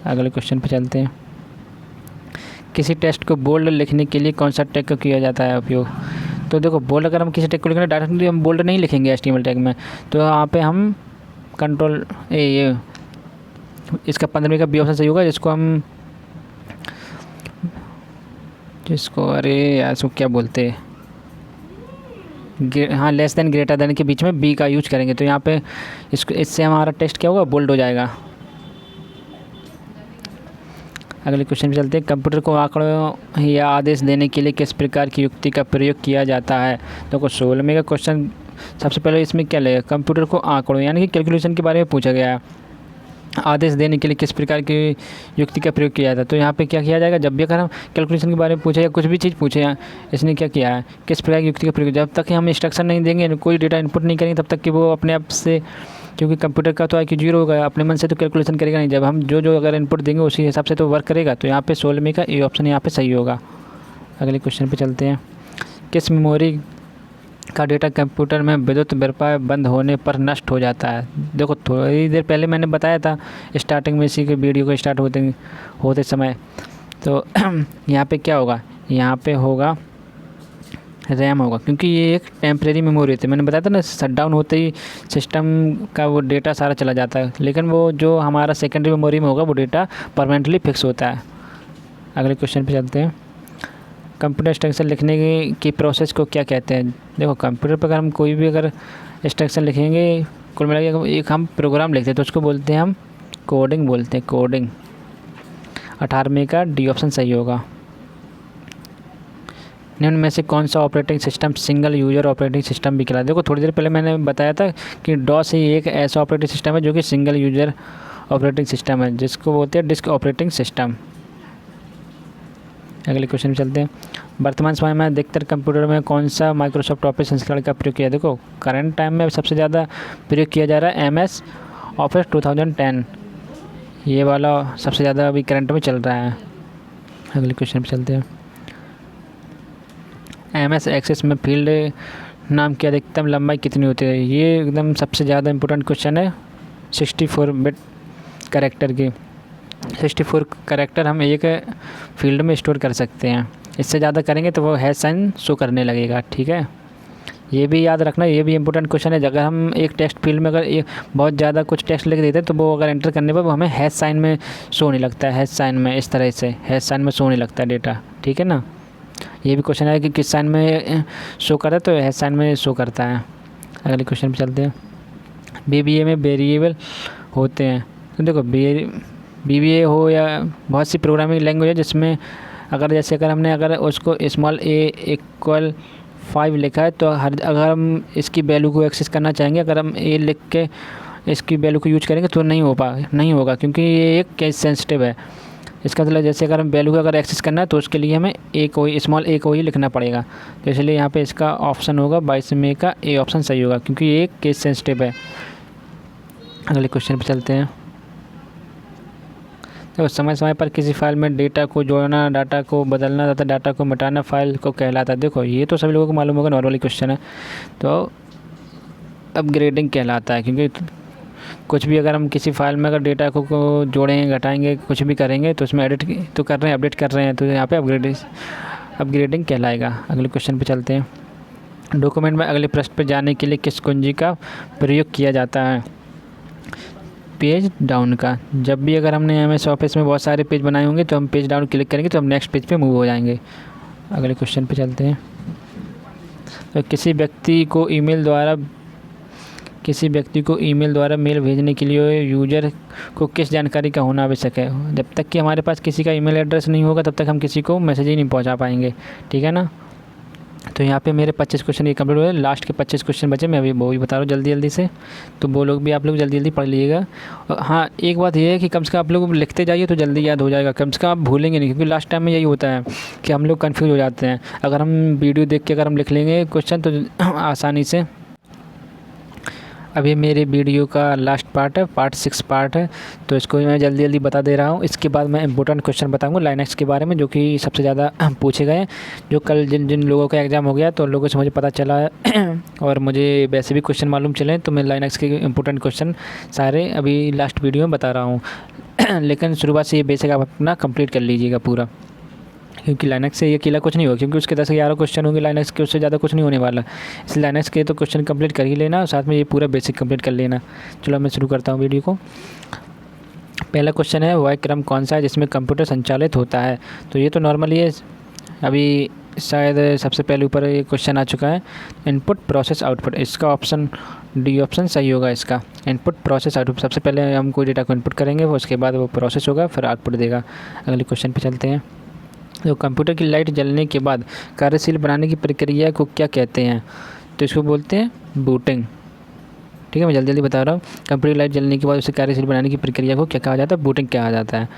अगले क्वेश्चन पे चलते हैं। किसी टेक्स्ट को बोल्ड लिखने के लिए कौन सा टैग का किया जाता है उपयोग। तो देखो बोल्ड अगर हम किसी टैग को लिखेंगे डायरेक्टली हम बोल्ड नहीं लिखेंगे HTML टैग में, तो यहाँ पे हम ये इसका 15वें का बी ऑप्शन सही होगा, जिसको हम जिसको अरे यार इसको क्या बोलते हैं, हाँ लेस देन ग्रेटर देन के बीच में बी का यूज करेंगे। तो यहाँ पे इसको इससे हमारा टेस्ट क्या होगा, बोल्ड हो जाएगा। अगले क्वेश्चन पे चलते हैं। कंप्यूटर को आंकड़ों या आदेश देने के लिए किस प्रकार की युक्ति का प्रयोग किया जाता है। तो 16वें का क्वेश्चन सबसे पहले इसमें क्या लगेगा, कंप्यूटर को आंकड़ों यानी कि कैलकुलेशन के बारे में पूछा गया है। आदेश देने के लिए किस प्रकार की युक्ति का प्रयोग किया जाता है। तो यहाँ पे क्या किया जाएगा, जब भी अगर हम कैलकुलेशन के बारे में पूछे या कुछ भी चीज़ पूछे, इसने क्या किया है, किस प्रकार की युक्ति का प्रयोग, जब तक हम इंस्ट्रक्शन नहीं देंगे, कोई डेटा इनपुट नहीं करेंगे, तब तक कि वो अपने आप से, क्योंकि कंप्यूटर का तो IQ 0 होगा, अपने मन से तो कैलकुलेशन करेगा नहीं। जब हम जो अगर इनपुट देंगे उसी हिसाब से तो वर्क करेगा। तो यहाँ पे 16वें का ए ऑप्शन यहाँ पे सही होगा। अगले क्वेश्चन पे चलते हैं। किस मेमोरी का डेटा कंप्यूटर में विद्युत व्यवहार बंद होने पर नष्ट हो जाता है। देखो थोड़ी देर पहले मैंने बताया था स्टार्टिंग में इसी के वीडियो को स्टार्ट होते समय। तो यहाँ पे क्या होगा, यहाँ पे होगा रैम होगा, क्योंकि ये एक टेम्परेरी मेमोरी होती है। मैंने बताया था ना, शट डाउन होते ही सिस्टम का वो डेटा सारा चला जाता है, लेकिन वो जो हमारा सेकेंडरी मेमोरी में होगा वो डेटा परमानेंटली फिक्स होता है। अगले क्वेश्चन पे चलते हैं। कंप्यूटर इंस्ट्रक्शन लिखने की प्रोसेस को क्या कहते हैं। देखो कंप्यूटर पर अगर हम कोई भी अगर इंस्ट्रक्शन लिखेंगे, कुल मिला के एक हम प्रोग्राम लिखते हैं तो उसको बोलते हैं हम कोडिंग बोलते हैं, कोडिंग। 18वें का डी ऑप्शन सही होगा। निम्न में से कौन सा operating system single user operating system भी कहलाता है। देखो थोड़ी देर पहले मैंने बताया था कि डॉस ही एक ऐसा ऑपरेटिंग सिस्टम है जो कि सिंगल यूजर ऑपरेटिंग सिस्टम है, जिसको बोलते हैं डिस्क ऑपरेटिंग सिस्टम। अगले क्वेश्चन में चलते हैं। वर्तमान समय में अधिकतर कंप्यूटर में कौन सा माइक्रोसॉफ्ट ऑफिस संस्करण का प्रयोग किया। देखो करंट टाइम में सबसे ज़्यादा प्रयोग किया जा रहा है MS ऑफिस 2010, ये वाला सबसे ज़्यादा अभी करंट में चल रहा है। अगले क्वेश्चन पे चलते हैं। MS एक्सेस में फील्ड नाम की अधिकतम लंबाई कितनी होती है। ये एकदम सबसे ज़्यादा इम्पोर्टेंट क्वेश्चन है। 64 बिट कैरेक्टर की, 64 कैरेक्टर हम एक फील्ड में स्टोर कर सकते हैं। इससे ज़्यादा करेंगे तो वो हैश साइन शो करने लगेगा, ठीक है। ये भी याद रखना, ये भी इंपॉर्टेंट क्वेश्चन है। अगर हम एक टेक्स्ट फील्ड में अगर एक बहुत ज़्यादा कुछ टेक्स्ट लिख देते हैं तो वो अगर एंटर करने पर वो हमें हैश साइन में शो नहीं लगता है, हैश साइन में इस तरह से हैश साइन में शो नहीं लगता है डेटा, ठीक है ना। ये भी क्वेश्चन है कि किस साइन में शो करता है, तो हैश साइन में शो करता है। अगले क्वेश्चन पर चलते हैं। VBA में वेरिएबल होते हैं। तो देखो VBA हो या बहुत सी प्रोग्रामिंग लैंग्वेज है जिसमें अगर हमने उसको a = 5 लिखा है, तो अगर हम इसकी वैल्यू को एक्सेस करना चाहेंगे, अगर हम a लिख के इसकी वैल्यू को यूज करेंगे तो नहीं होगा, क्योंकि ये एक केस सेंसिटिव है। इसका मतलब जैसे अगर हम वैल्यू को अगर एक्सेस करना है तो उसके लिए हमें a को ही लिखना पड़ेगा। तो इसलिए यहाँ पे इसका ऑप्शन होगा 22वें का ए ऑप्शन सही होगा, क्योंकि ये एक केस सेंसिटिव है। अगले क्वेश्चन पे चलते हैं। तो समय पर किसी फाइल में डेटा को जोड़ना, डाटा को बदलना तथा डाटा को मिटाना फाइल को कहलाता है। देखो ये तो सभी लोगों को मालूम होगा, नॉर्मली क्वेश्चन है। तो अपग्रेडिंग कहलाता है, क्योंकि कुछ भी अगर हम किसी फाइल में अगर डेटा को जोड़ेंगे, घटाएंगे, कुछ भी करेंगे तो उसमें एडिट तो कर रहे हैं, अपडेट कर रहे हैं, तो यहाँ पे अपग्रेडिंग कहलाएगा। अगले क्वेश्चन पे चलते हैं। डॉक्यूमेंट में अगले पृष्ठ पर जाने के लिए किस कुंजी का प्रयोग किया जाता है। पेज डाउन का। जब भी अगर हमने MS ऑफिस में बहुत सारे पेज बनाए होंगे तो हम पेज डाउन क्लिक करेंगे तो हम नेक्स्ट पेज पे मूव हो जाएंगे। अगले क्वेश्चन पे चलते हैं। तो किसी व्यक्ति को ईमेल द्वारा मेल भेजने के लिए यूज़र को किस जानकारी का होना आवश्यक है। जब तक कि हमारे पास किसी का ईमेल एड्रेस नहीं होगा तब तक हम किसी को मैसेज ही नहीं पहुंचा पाएंगे, ठीक है ना। तो यहाँ पे मेरे 25 क्वेश्चन ये कंप्लीट हुए। लास्ट के 25 क्वेश्चन बचे, मैं अभी वो भी बता रहा हूँ जल्दी से, तो वो लोग भी आप लोग जल्दी पढ़ लीजिएगा। हाँ एक बात ये है कि कम से कम आप लोग लिखते जाइए तो जल्दी याद हो जाएगा, कम से कम आप भूलेंगे नहीं, क्योंकि लास्ट टाइम में यही होता है कि हम लोग कन्फ्यूज़ हो जाते हैं। अगर हम वीडियो देख के अगर हम लिख लेंगे क्वेश्चन तो आसानी से। अभी मेरे वीडियो का लास्ट पार्ट है, पार्ट 6 पार्ट है, तो इसको मैं जल्दी बता दे रहा हूँ। इसके बाद मैं इंपॉर्टेंट क्वेश्चन बताऊँगा लाइनक्स के बारे में, जो कि सबसे ज़्यादा पूछे गए हैं। जो कल जिन लोगों का एग्ज़ाम हो गया तो उन लोगों से मुझे पता चला है और मुझे वैसे भी क्वेश्चन मालूम चले, तो मैं लाइनक्स के इंपॉर्टेंट क्वेश्चन सारे अभी लास्ट वीडियो में बता रहा हूँ। लेकिन शुरुआत से ये बेसिक आप अपना कंप्लीट कर लीजिएगा पूरा, क्योंकि लाइनक्स से ये अकेला कुछ नहीं होगा, क्योंकि उसके 10-11 क्वेश्चन होंगे लाइनक्स के, उससे ज़्यादा कुछ नहीं होने वाला। इसलिए लाइनक्स के तो क्वेश्चन कंप्लीट कर ही लेना और साथ में ये पूरा बेसिक कंप्लीट कर लेना। चलो मैं शुरू करता हूँ वीडियो को। पहला क्वेश्चन है, वह क्रम कौन सा है जिसमें कंप्यूटर संचालित होता है। तो ये तो नॉर्मली है, अभी शायद सबसे पहले ऊपर ये क्वेश्चन आ चुका है, इनपुट प्रोसेस आउटपुट, इसका ऑप्शन डी ऑप्शन सही होगा इसका। इनपुट प्रोसेस आउटपुट, सबसे पहले हम कोई डेटा को इनपुट करेंगे, वो उसके बाद वो प्रोसेस होगा, फिर आउटपुट देगा। अगले क्वेश्चन पे चलते हैं। तो कंप्यूटर की लाइट जलने के बाद कार्यशील बनाने की प्रक्रिया को क्या कहते हैं? तो इसको बोलते हैं बूटिंग। ठीक है, मैं जल्दी जल्दी बता रहा हूँ। कंप्यूटर की लाइट जलने के बाद उसे कार्यशील बनाने की प्रक्रिया को क्या कहा जाता है? बूटिंग कहा जाता है।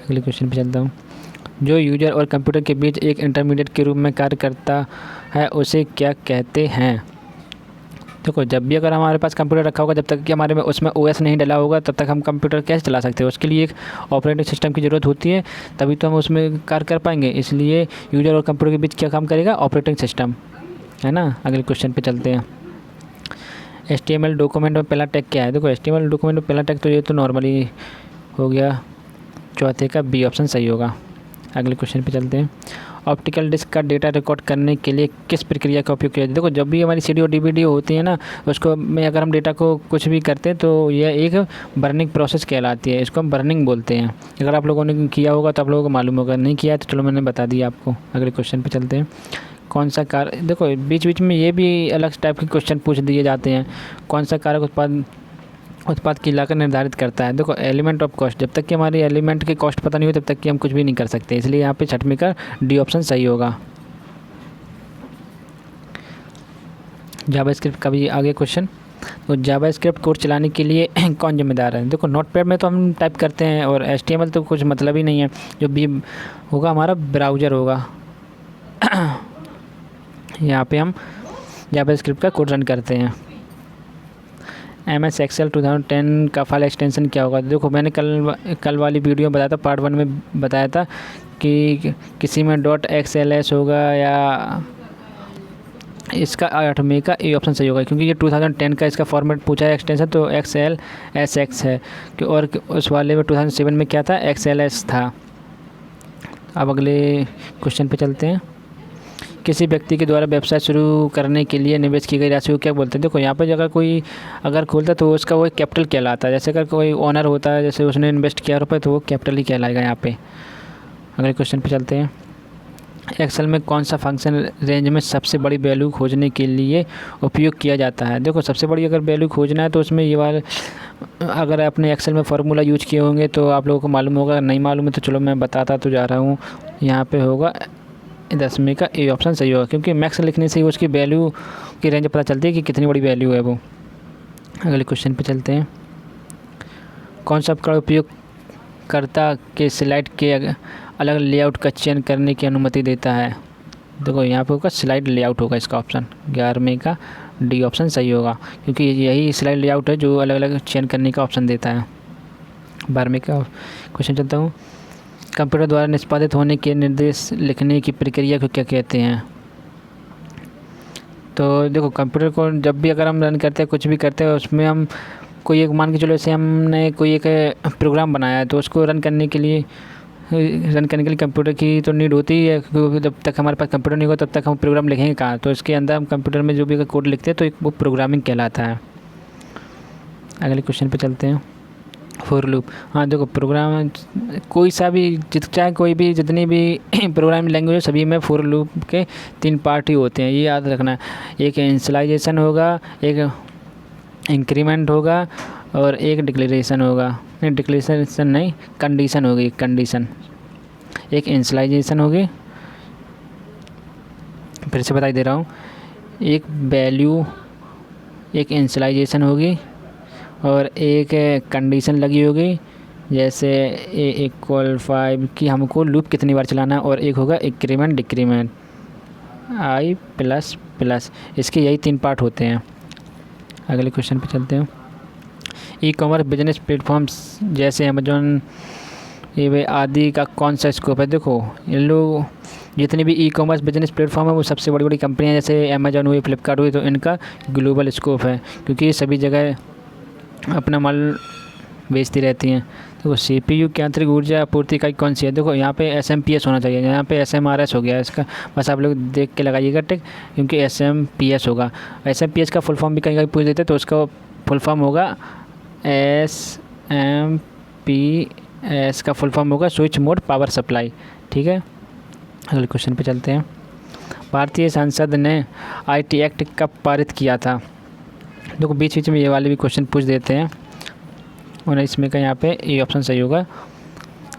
अगले क्वेश्चन पे चलता हूँ। जो यूजर और कंप्यूटर के बीच एक इंटरमीडिएट के रूप में कार्य करता है उसे क्या कहते हैं? देखो, जब भी अगर हमारे पास कंप्यूटर रखा होगा, जब तक कि हमारे में उसमें ओएस नहीं डला होगा, तब तक हम कंप्यूटर कैसे चला सकते हैं? उसके लिए एक ऑपरेटिंग सिस्टम की ज़रूरत होती है, तभी तो हम उसमें कार्य कर पाएंगे। इसलिए यूजर और कंप्यूटर के बीच क्या काम करेगा? ऑपरेटिंग सिस्टम, है ना। अगले क्वेश्चन पे चलते हैं। HTML डॉक्यूमेंट में पहला टैग क्या है? देखो, HTML डॉक्यूमेंट में पहला टैग तो ये तो नॉर्मली हो गया, चौथे का बी ऑप्शन सही होगा। अगले क्वेश्चन पे चलते हैं। ऑप्टिकल डिस्क का डेटा रिकॉर्ड करने के लिए किस प्रक्रिया का उपयोग किया जाता है? देखो, जब भी हमारी CD और DVD होती है ना, उसको में अगर हम डेटा को कुछ भी करते हैं तो यह एक बर्निंग प्रोसेस कहलाती है, इसको हम बर्निंग बोलते हैं। अगर आप लोगों ने किया होगा तो आप लोगों को मालूम होगा, नहीं किया तो चलो मैंने बता दिया आपको। अगले क्वेश्चन पे चलते हैं। कौन सा कारक, देखो बीच बीच में ये भी अलग टाइप के क्वेश्चन पूछ दिए जाते हैं। कौन सा कारक उत्पाद की लागत निर्धारित करता है? देखो, एलिमेंट ऑफ कॉस्ट, जब तक कि हमारी एलिमेंट की कॉस्ट पता नहीं हो तब तक कि हम कुछ भी नहीं कर सकते, इसलिए यहाँ पे छठवीं का डी ऑप्शन सही होगा। जावास्क्रिप्ट का भी आगे क्वेश्चन। तो जावास्क्रिप्ट कोड चलाने के लिए कौन जिम्मेदार है? देखो, नोटपैड में तो हम टाइप करते हैं, और HTML तो कुछ मतलब ही नहीं है, जो भी होगा हमारा ब्राउज़र होगा। यहाँ पे हम जावास्क्रिप्ट का कोड रन करते हैं। MS Excel 2010 का फाइल एक्सटेंशन क्या होगा? देखो, मैंने कल वाली वीडियो में बताया था, पार्ट 1 में बताया था कि किसी में .xls होगा, या इसका 8वें का ए ऑप्शन सही होगा, क्योंकि ये 2010 का इसका फॉर्मेट पूछा है एक्सटेंशन, तो XLSX है कि, और उस वाले में 2007 में क्या था? XLS था। अब अगले क्वेश्चन पे चलते हैं। किसी व्यक्ति के द्वारा व्यवसाय शुरू करने के लिए निवेश की गई राशि को क्या बोलते हैं? देखो, यहाँ पर अगर कोई खोलता है तो उसका वो कैपिटल कहलाता है। जैसे अगर कोई ओनर होता है, जैसे उसने इन्वेस्ट किया रुपये, तो वो कैपिटल ही कहलाएगा यहाँ पे। अगले क्वेश्चन पे चलते हैं। एक्सेल में कौन सा फंक्शन रेंज में सबसे बड़ी वैल्यू खोजने के लिए उपयोग किया जाता है? देखो, सबसे बड़ी अगर वैल्यू खोजना है तो उसमें ये वाला, अगर आपने एक्सेल में फार्मूला यूज किए होंगे तो आप लोगों को मालूम होगा, नहीं मालूम है तो चलो मैं बताता तो जा रहा हूँ। यहाँ पे होगा 10वें का ए ऑप्शन सही होगा, क्योंकि मैक्स लिखने से ही उसकी वैल्यू की रेंज पता चलती है कि कितनी बड़ी वैल्यू है वो। अगले क्वेश्चन पे चलते हैं। कौन सा उपकरण उपयोगकर्ता के स्लाइड के अलग लेआउट का चयन करने की अनुमति देता है? देखो, यहाँ पे होगा स्लाइड लेआउट होगा इसका ऑप्शन, 11वें का डी ऑप्शन सही होगा, क्योंकि यही स्लाइड लेआउट है जो अलग अलग चयन करने का ऑप्शन देता है। 12वें का क्वेश्चन चलता हूँ। कंप्यूटर द्वारा निष्पादित होने के निर्देश लिखने की प्रक्रिया को क्या कहते हैं? तो देखो, कंप्यूटर को जब भी अगर हम रन करते हैं, कुछ भी करते हैं, उसमें हम कोई एक, मान के चलो जैसे हमने कोई एक प्रोग्राम बनाया है, तो उसको रन करने के लिए कंप्यूटर की तो नीड होती है, क्योंकि जब तक हमारे पास कंप्यूटर नहीं होगा तब तक हम प्रोग्राम लिखेंगे कहाँ? तो इसके अंदर हम कंप्यूटर में जो भी कोड लिखते हैं तो वो प्रोग्रामिंग कहलाता है। अगले क्वेश्चन पे चलते हैं। फॉर लूप, हाँ देखो, प्रोग्राम कोई सा भी, चाहे कोई भी, जितनी भी प्रोग्रामिंग लैंग्वेज सभी में फॉर लूप के 3 पार्ट ही होते हैं, ये याद रखना। एक इनिशियलाइजेशन होगा, एक इंक्रीमेंट होगा, और एक डिक्लेरेशन होगा। नहीं, डिक्लेरेशन नहीं, कंडीशन होगी, कंडीशन। एक इनिशियलाइजेशन होगी, फिर से बता दे रहा हूँ, एक वैल्यू, एक इनिशियलाइजेशन होगी, और एक कंडीशन लगी होगी, जैसे A = 5 कि हमको लूप कितनी बार चलाना है, और एक होगा इंक्रीमेंट डिक्रीमेंट, I++। इसके यही 3 पार्ट होते हैं। अगले क्वेश्चन पे चलते हैं। ई-कॉमर्स बिजनेस प्लेटफॉर्म्स जैसे अमेजोन, eBay आदि का कौन सा स्कोप है? देखो, इन लोग जितनी भी ई-कॉमर्स बिजनेस प्लेटफॉर्म है वो सबसे बड़ी बड़ी कंपनियां, जैसे अमेजोन हुई, फ्लिपकार्ट हुई, तो इनका ग्लोबल स्कोप है, क्योंकि ये सभी जगह अपना माल बेचती रहती हैं। देखो, CPU की आंतरिक ऊर्जा आपूर्ति इकाई कौन सी है? देखो, यहाँ पे SMPS होना चाहिए, यहाँ पे SMRS हो गया इसका, बस आप लोग देख के लगाइएगा टिक, क्योंकि SMPS होगा। SMPS का फुल फॉर्म भी कहीं कहीं पूछ देते, तो उसका फुल फॉर्म होगा SMPS का फुल फॉर्म होगा स्विच मोड पावर सप्लाई। ठीक है, अगले क्वेश्चन पे चलते हैं। भारतीय संसद ने IT एक्ट कब पारित किया था? देखो बीच बीच में ये वाले भी क्वेश्चन पूछ देते हैं। 19 में का यहाँ पे ए ऑप्शन सही होगा,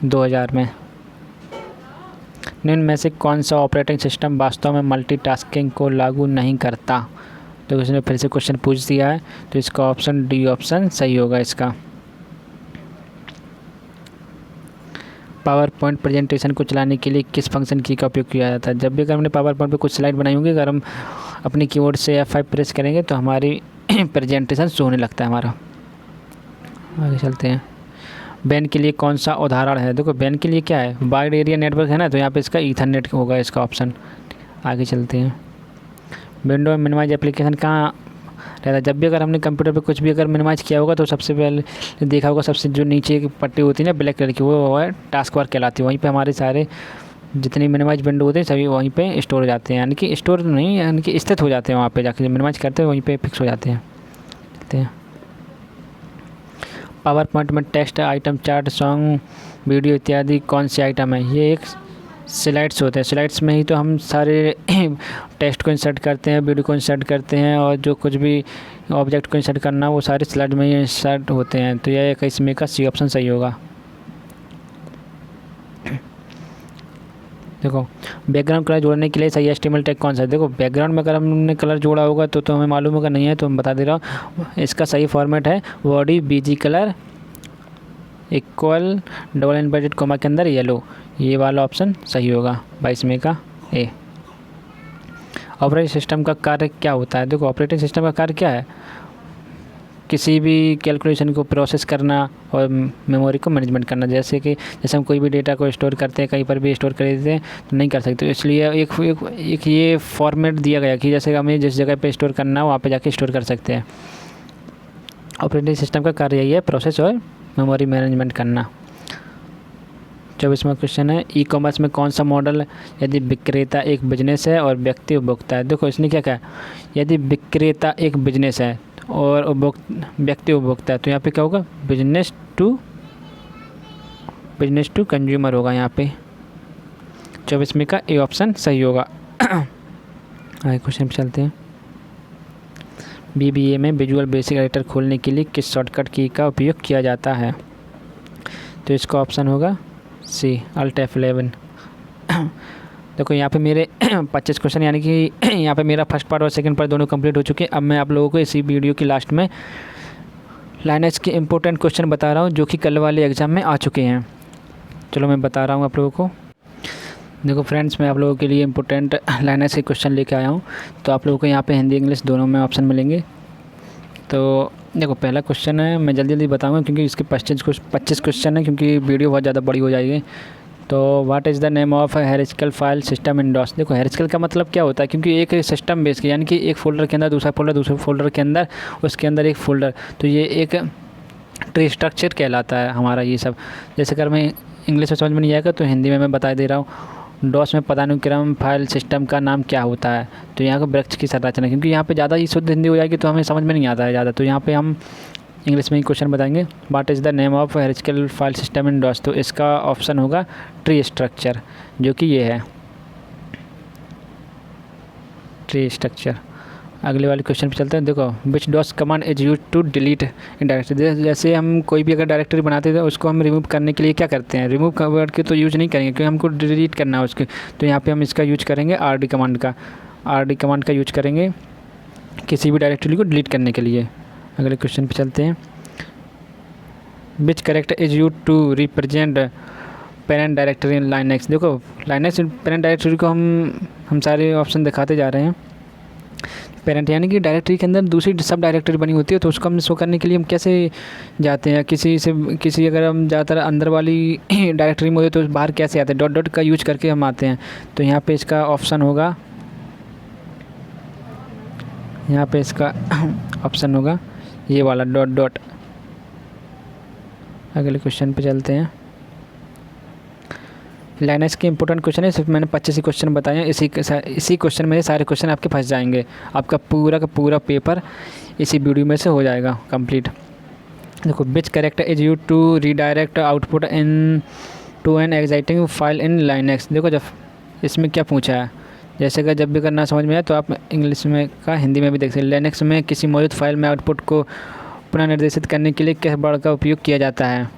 2000 में। निम्न में से कौन सा ऑपरेटिंग सिस्टम वास्तव में मल्टीटास्किंग को लागू नहीं करता? तो इसने फिर से क्वेश्चन पूछ दिया है, तो इसका ऑप्शन डी ऑप्शन सही होगा इसका। पावर पॉइंट प्रेजेंटेशन को चलाने के लिए किस फंक्शन की का उपयोग किया जाता है? जब भी अगर हमने पावर पॉइंट पे कुछ स्लाइड बनाई होंगी, अगर हम अपनी कीबोर्ड से F5 प्रेस करेंगे तो हमारी प्रेजेंटेशन शो होने लगता है हमारा। आगे चलते हैं। बैन के लिए कौन सा उदाहरण है? देखो बैन के लिए क्या है, वाइड एरिया नेटवर्क है ना, तो यहाँ पे इसका ईथरनेट होगा इसका ऑप्शन। आगे चलते हैं। विंडो मिनिमाइज एप्लीकेशन कहाँ रहता है? जब भी अगर हमने कंप्यूटर पे कुछ भी अगर मिनिमाइज किया होगा तो सबसे पहले देखा होगा, सबसे जो नीचे की पट्टी होती है ना ब्लैक कलर की, वो है टास्क बार कहलाती है। वहीं पे हमारे सारे जितनी मिनिमाइज विंडो होते हैं सभी वहीं पे स्टोर हो जाते हैं, यानी कि स्टोर नहीं, यानी कि स्थित हो जाते हैं वहाँ पे जाके, मिनिमाइज करते हैं वहीं पे फिक्स हो जाते हैं। पावर पॉइंट में text item, chart, song, video इत्यादि कौन से आइटम है? ये एक स्लाइड्स होते हैं। स्लाइड्स में ही तो हम सारे टेक्स्ट को इंसर्ट करते हैं, वीडियो को इंसर्ट करते हैं, और जो कुछ भी ऑब्जेक्ट को इंसर्ट करना वो सारे स्लाइड में ही इंसर्ट होते हैं। तो यह एक इसमें का सी ऑप्शन सही होगा। देखो बैकग्राउंड कलर जोड़ने के लिए सही HTML टैग कौन सा है? देखो बैकग्राउंड में अगर हमने कलर जोड़ा होगा तो हमें मालूम होगा, नहीं है तो हम बता दे रहा हूँ। इसका सही फॉर्मेट है body BG colour equal double inverted coma के अंदर येलो, ये वाला ऑप्शन सही होगा 22 में का ए। ऑपरेटिंग सिस्टम का कार्य क्या होता है? देखो ऑपरेटिंग सिस्टम का कार्य क्या है, किसी भी कैलकुलेशन को प्रोसेस करना और मेमोरी को मैनेजमेंट करना। जैसे हम कोई भी डेटा को स्टोर करते हैं, कहीं पर भी स्टोर कर देते हैं तो नहीं कर सकते, इसलिए एक ये फॉर्मेट दिया गया कि जैसे हमें जिस जगह पे स्टोर करना है वहाँ पे जाके स्टोर कर सकते हैं। ऑपरेटिंग सिस्टम का कार्य यही है, प्रोसेस और मेमोरी मैनेजमेंट करना। 24वां क्वेश्चन है, ई-कॉमर्स में कौन सा मॉडल यदि विक्रेता एक बिजनेस है और व्यक्ति उपभोक्ता है? देखो इसने क्या कहा, यदि विक्रेता एक बिजनेस है और व्यक्ति उपभोक्ता है तो यहाँ पे क्या होगा, बिजनेस टू कंज्यूमर होगा यहाँ पे। 24 में का ए ऑप्शन सही होगा। आगे क्वेश्चन पे चलते हैं। BBA में विजुअल बेसिक एडिटर खोलने के लिए किस शॉर्टकट की का उपयोग किया जाता है? तो इसका ऑप्शन होगा सी, Alt F11। देखो यहाँ पे मेरे 25 क्वेश्चन, यानी कि यहाँ पे मेरा फर्स्ट पार्ट और सेकंड पार्ट दोनों कंप्लीट हो चुके हैं। अब मैं आप लोगों को इसी वीडियो की लास्ट में लाइनेज के इंपॉर्टेंट क्वेश्चन बता रहा हूँ जो कि कल वाले एग्ज़ाम में आ चुके हैं। चलो मैं बता रहा हूँ आप लोगों को। देखो फ्रेंड्स, मैं आप लोगों के लिए इंपॉर्टेंट लाइनेज के क्वेश्चन लेके आया हूँ। तो आप लोगों को यहाँ पे हिंदी इंग्लिश दोनों में ऑप्शन मिलेंगे। तो देखो पहला क्वेश्चन है, मैं जल्दी जल्दी बताऊँगा क्योंकि इसके 25 क्वेश्चन है, क्योंकि वीडियो बहुत ज़्यादा बड़ी हो जाएगी। तो what is the name of hierarchical file system in DOS? देखो हेरिस्कल का मतलब क्या होता है, क्योंकि एक सिस्टम बेस के, यानी कि एक फ़ोल्डर के अंदर दूसरा फोल्डर के अंदर उसके अंदर एक फ़ोल्डर, तो ये एक ट्री स्ट्रक्चर कहलाता है हमारा ये सब। जैसे अगर मैं इंग्लिश में समझ में नहीं आएगा तो हिंदी में मैं बता दे रहा हूँ। डॉस में पदानुक्रम फाइल सिस्टम का नाम क्या होता है? तो यहाँ का वृक्ष की संरचना, क्योंकि यहाँ पे ज़्यादा ही शुद्ध हिंदी हो जाएगी तो हमें समझ में नहीं आता है ज़्यादा, तो यहाँ पे हम इंग्लिश में ही क्वेश्चन बताएंगे। What is the name of hierarchical file system in DOS? तो इसका ऑप्शन होगा ट्री स्ट्रक्चर, जो कि ये है ट्री स्ट्रक्चर। अगले वाले क्वेश्चन पे चलते हैं। देखो which DOS command is use to delete in directory? जैसे हम कोई भी अगर डायरेक्टरी बनाते थे उसको हम रिमूव करने के लिए क्या करते हैं, रिमूव वर्ड के तो यूज़ नहीं करेंगे क्योंकि हमको डिलीट करना है उसके, तो यहाँ पे हम इसका यूज करेंगे RD कमांड का यूज करेंगे किसी भी डायरेक्टरी को डिलीट करने के लिए। अगले क्वेश्चन पे चलते हैं। Which character is use to represent parent directory in Linux? देखो लाइनेक्स पेरेंट डायरेक्टरी को हम सारे ऑप्शन दिखाते जा रहे हैं। पेरेंट यानी कि डायरेक्टरी के अंदर दूसरी सब डायरेक्टरी बनी होती है, तो उसको हम शो करने के लिए हम कैसे जाते हैं, किसी अगर हम ज़्यादातर अंदर वाली डायरेक्टरी में होते तो बाहर कैसे आते हैं, डॉट का यूज करके हम आते हैं। तो यहाँ पे इसका ऑप्शन होगा, यहाँ पे इसका ऑप्शन होगा ये वाला डॉट। अगले क्वेश्चन पे चलते हैं। लाइनेक्स के इंपॉर्टेंट क्वेश्चन है, सिर्फ मैंने 25 क्वेश्चन बताए हैं। इसी क्वेश्चन में सारे क्वेश्चन आपके फंस जाएंगे, आपका पूरा का पूरा पेपर इसी वीडियो में से हो जाएगा कंप्लीट। देखो which character is use to redirect output into an existing file in Linux? देखो जब इसमें क्या पूछा है। जैसे कि जब भी करना समझ में आए तो आप इंग्लिश में का हिंदी में भी देख सकते हैं। लिनक्स में किसी मौजूद फाइल में आउटपुट को पुनः निर्देशित करने के लिए किस वर्ड का उपयोग किया जाता है।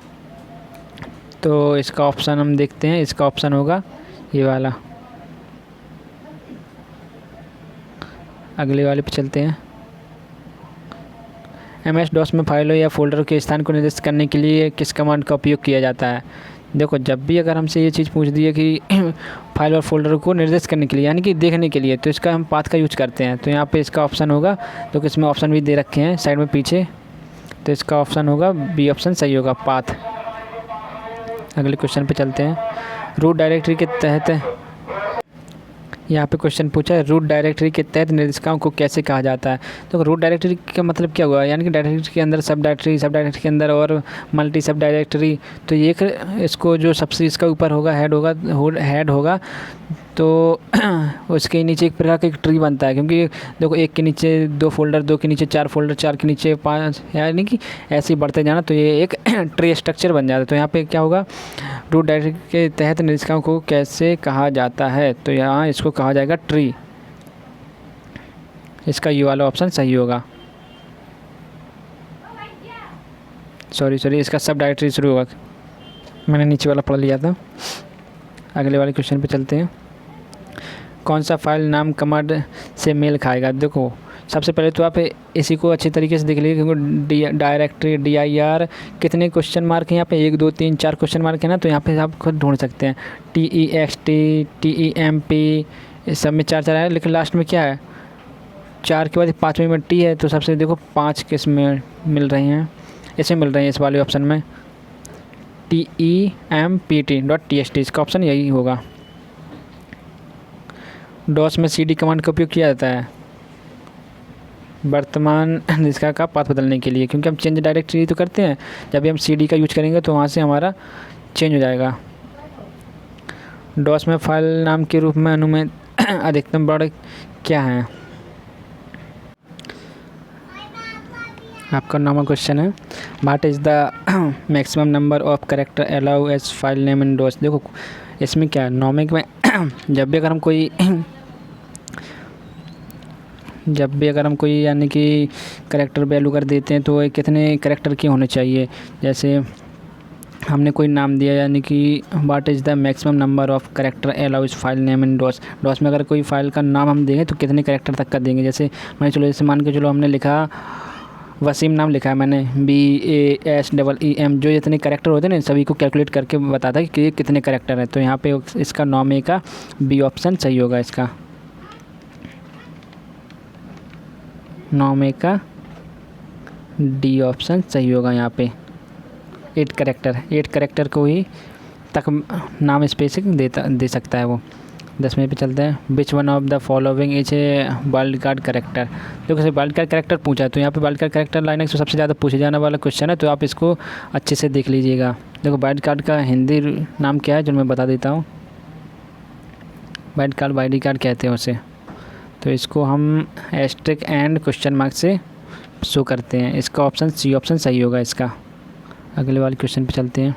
तो इसका ऑप्शन हम देखते हैं, इसका ऑप्शन होगा ये वाला। अगले वाले पे चलते हैं। MS DOS में फाइलों या फोल्डर के स्थान को निर्दिष्ट करने के लिए किस कमांड का उपयोग किया जाता है। देखो जब भी अगर हमसे ये चीज़ पूछ दी है कि फाइल और फोल्डर को निर्दिष्ट करने के लिए यानी कि देखने के लिए, तो इसका हम पाथ का यूज करते हैं। तो यहाँ पे इसका ऑप्शन होगा, तो इसमें ऑप्शन भी दे रखे हैं साइड में पीछे, तो इसका ऑप्शन होगा बी ऑप्शन सही होगा, पाथ। अगले क्वेश्चन पे चलते हैं। रूट डायरेक्टरी के तहत यहाँ पे क्वेश्चन पूछा है, रूट डायरेक्टरी के तहत निर्देशिकाओं को कैसे कहा जाता है। तो रूट डायरेक्टरी का मतलब क्या हुआ, यानी कि डायरेक्टरी के अंदर सब डायरेक्टरी, सब डायरेक्टरी के अंदर और मल्टी सब डायरेक्टरी। तो ये इसको जो सबसे इसका ऊपर होगा हेड होगा तो उसके नीचे एक प्रकार का एक ट्री बनता है, क्योंकि देखो एक के नीचे 2 फोल्डर, 2 के नीचे 4 फोल्डर, 4 के नीचे 5, यानी कि ऐसे ही बढ़ते जाना, तो ये एक ट्री स्ट्रक्चर बन जाता है। तो यहाँ पे क्या होगा, रूट डायरेक्टरी के तहत निर्देशिकाओं को कैसे कहा जाता है, तो यहाँ इसको कहा जाएगा ट्री। इसका ये वाला ऑप्शन सही होगा। सॉरी इसका सब डायरेक्टरी शुरू होगा, मैंने नीचे वाला पढ़ लिया था। अगले वाले क्वेश्चन पे चलते हैं। कौन सा फाइल नाम कमांड से मेल खाएगा। देखो सबसे पहले तो आप इसी को अच्छी तरीके से देख लीजिए, क्योंकि डायरेक्टरी DIR कितने क्वेश्चन मार्क हैं यहाँ पे, 1 2 3 4 क्वेश्चन मार्क है ना, तो यहाँ पे आप खुद ढूंढ सकते हैं। TEXT TEMP इस सब में 4 है, लेकिन लास्ट में क्या है 4 के बाद 5वें में T है, तो सबसे देखो 5 किस में मिल रही हैं, इसमें मिल रही हैं, इस वाले ऑप्शन में TEMPT.TXT, इसका ऑप्शन यही होगा। DOS में CD कमांड का उपयोग किया जाता है वर्तमान निर्देशिका का पाथ बदलने के लिए, क्योंकि हम चेंज डायरेक्टरी तो करते हैं, जब भी हम CD का यूज करेंगे तो वहाँ से हमारा चेंज हो जाएगा। DOS में फाइल नाम के रूप में अनुमत अधिकतम वर्ड क्या है। आपका नॉर्मल क्वेश्चन है, what is the maximum number of character allow as file name in DOS। देखो इसमें क्या है, नॉमिक में जब भी अगर हम कोई यानी कि कैरेक्टर वैल्यू कर देते हैं तो कितने कैरेक्टर के होने चाहिए। जैसे हमने कोई नाम दिया, यानी कि what is the maximum number of character allow is file name in DOS में अगर कोई फाइल का नाम हम देंगे तो कितने कैरेक्टर तक का देंगे। जैसे मान के चलो हमने लिखा वसीम, नाम लिखा है मैंने WASEEM, जो जितने कैरेक्टर होते हैं ना सभी को कैलकुलेट करके बताता है कि ये कितने कैरेक्टर है। तो यहाँ पे इसका 9 में का B ऑप्शन सही होगा, इसका 9 में का D ऑप्शन सही होगा। यहाँ पे 8 कैरेक्टर को ही तक नाम स्पेसिफिक दे सकता है वो। 10वें पे चलते हैं। Which one of the following is a wild card character. देखो जैसे वाइल्ड कार्ड कैरेक्टर पूछा है, तो यहाँ पे वाइल्ड कार्ड कैरेक्टर लाइनक्स में सबसे ज़्यादा पूछे जाने वाला क्वेश्चन है, तो आप इसको अच्छे से देख लीजिएगा। देखो वाइल्ड कार्ड का हिंदी नाम क्या है जो मैं बता देता हूँ। वाइल्ड कार्ड वाइडी कार्ड कहते हैं उसे, तो इसको हम एस्ट्रिक एंड क्वेश्चन मार्क से शो करते हैं। इसका ऑप्शन C ऑप्शन सही होगा इसका। अगले वाले क्वेश्चन पे चलते हैं।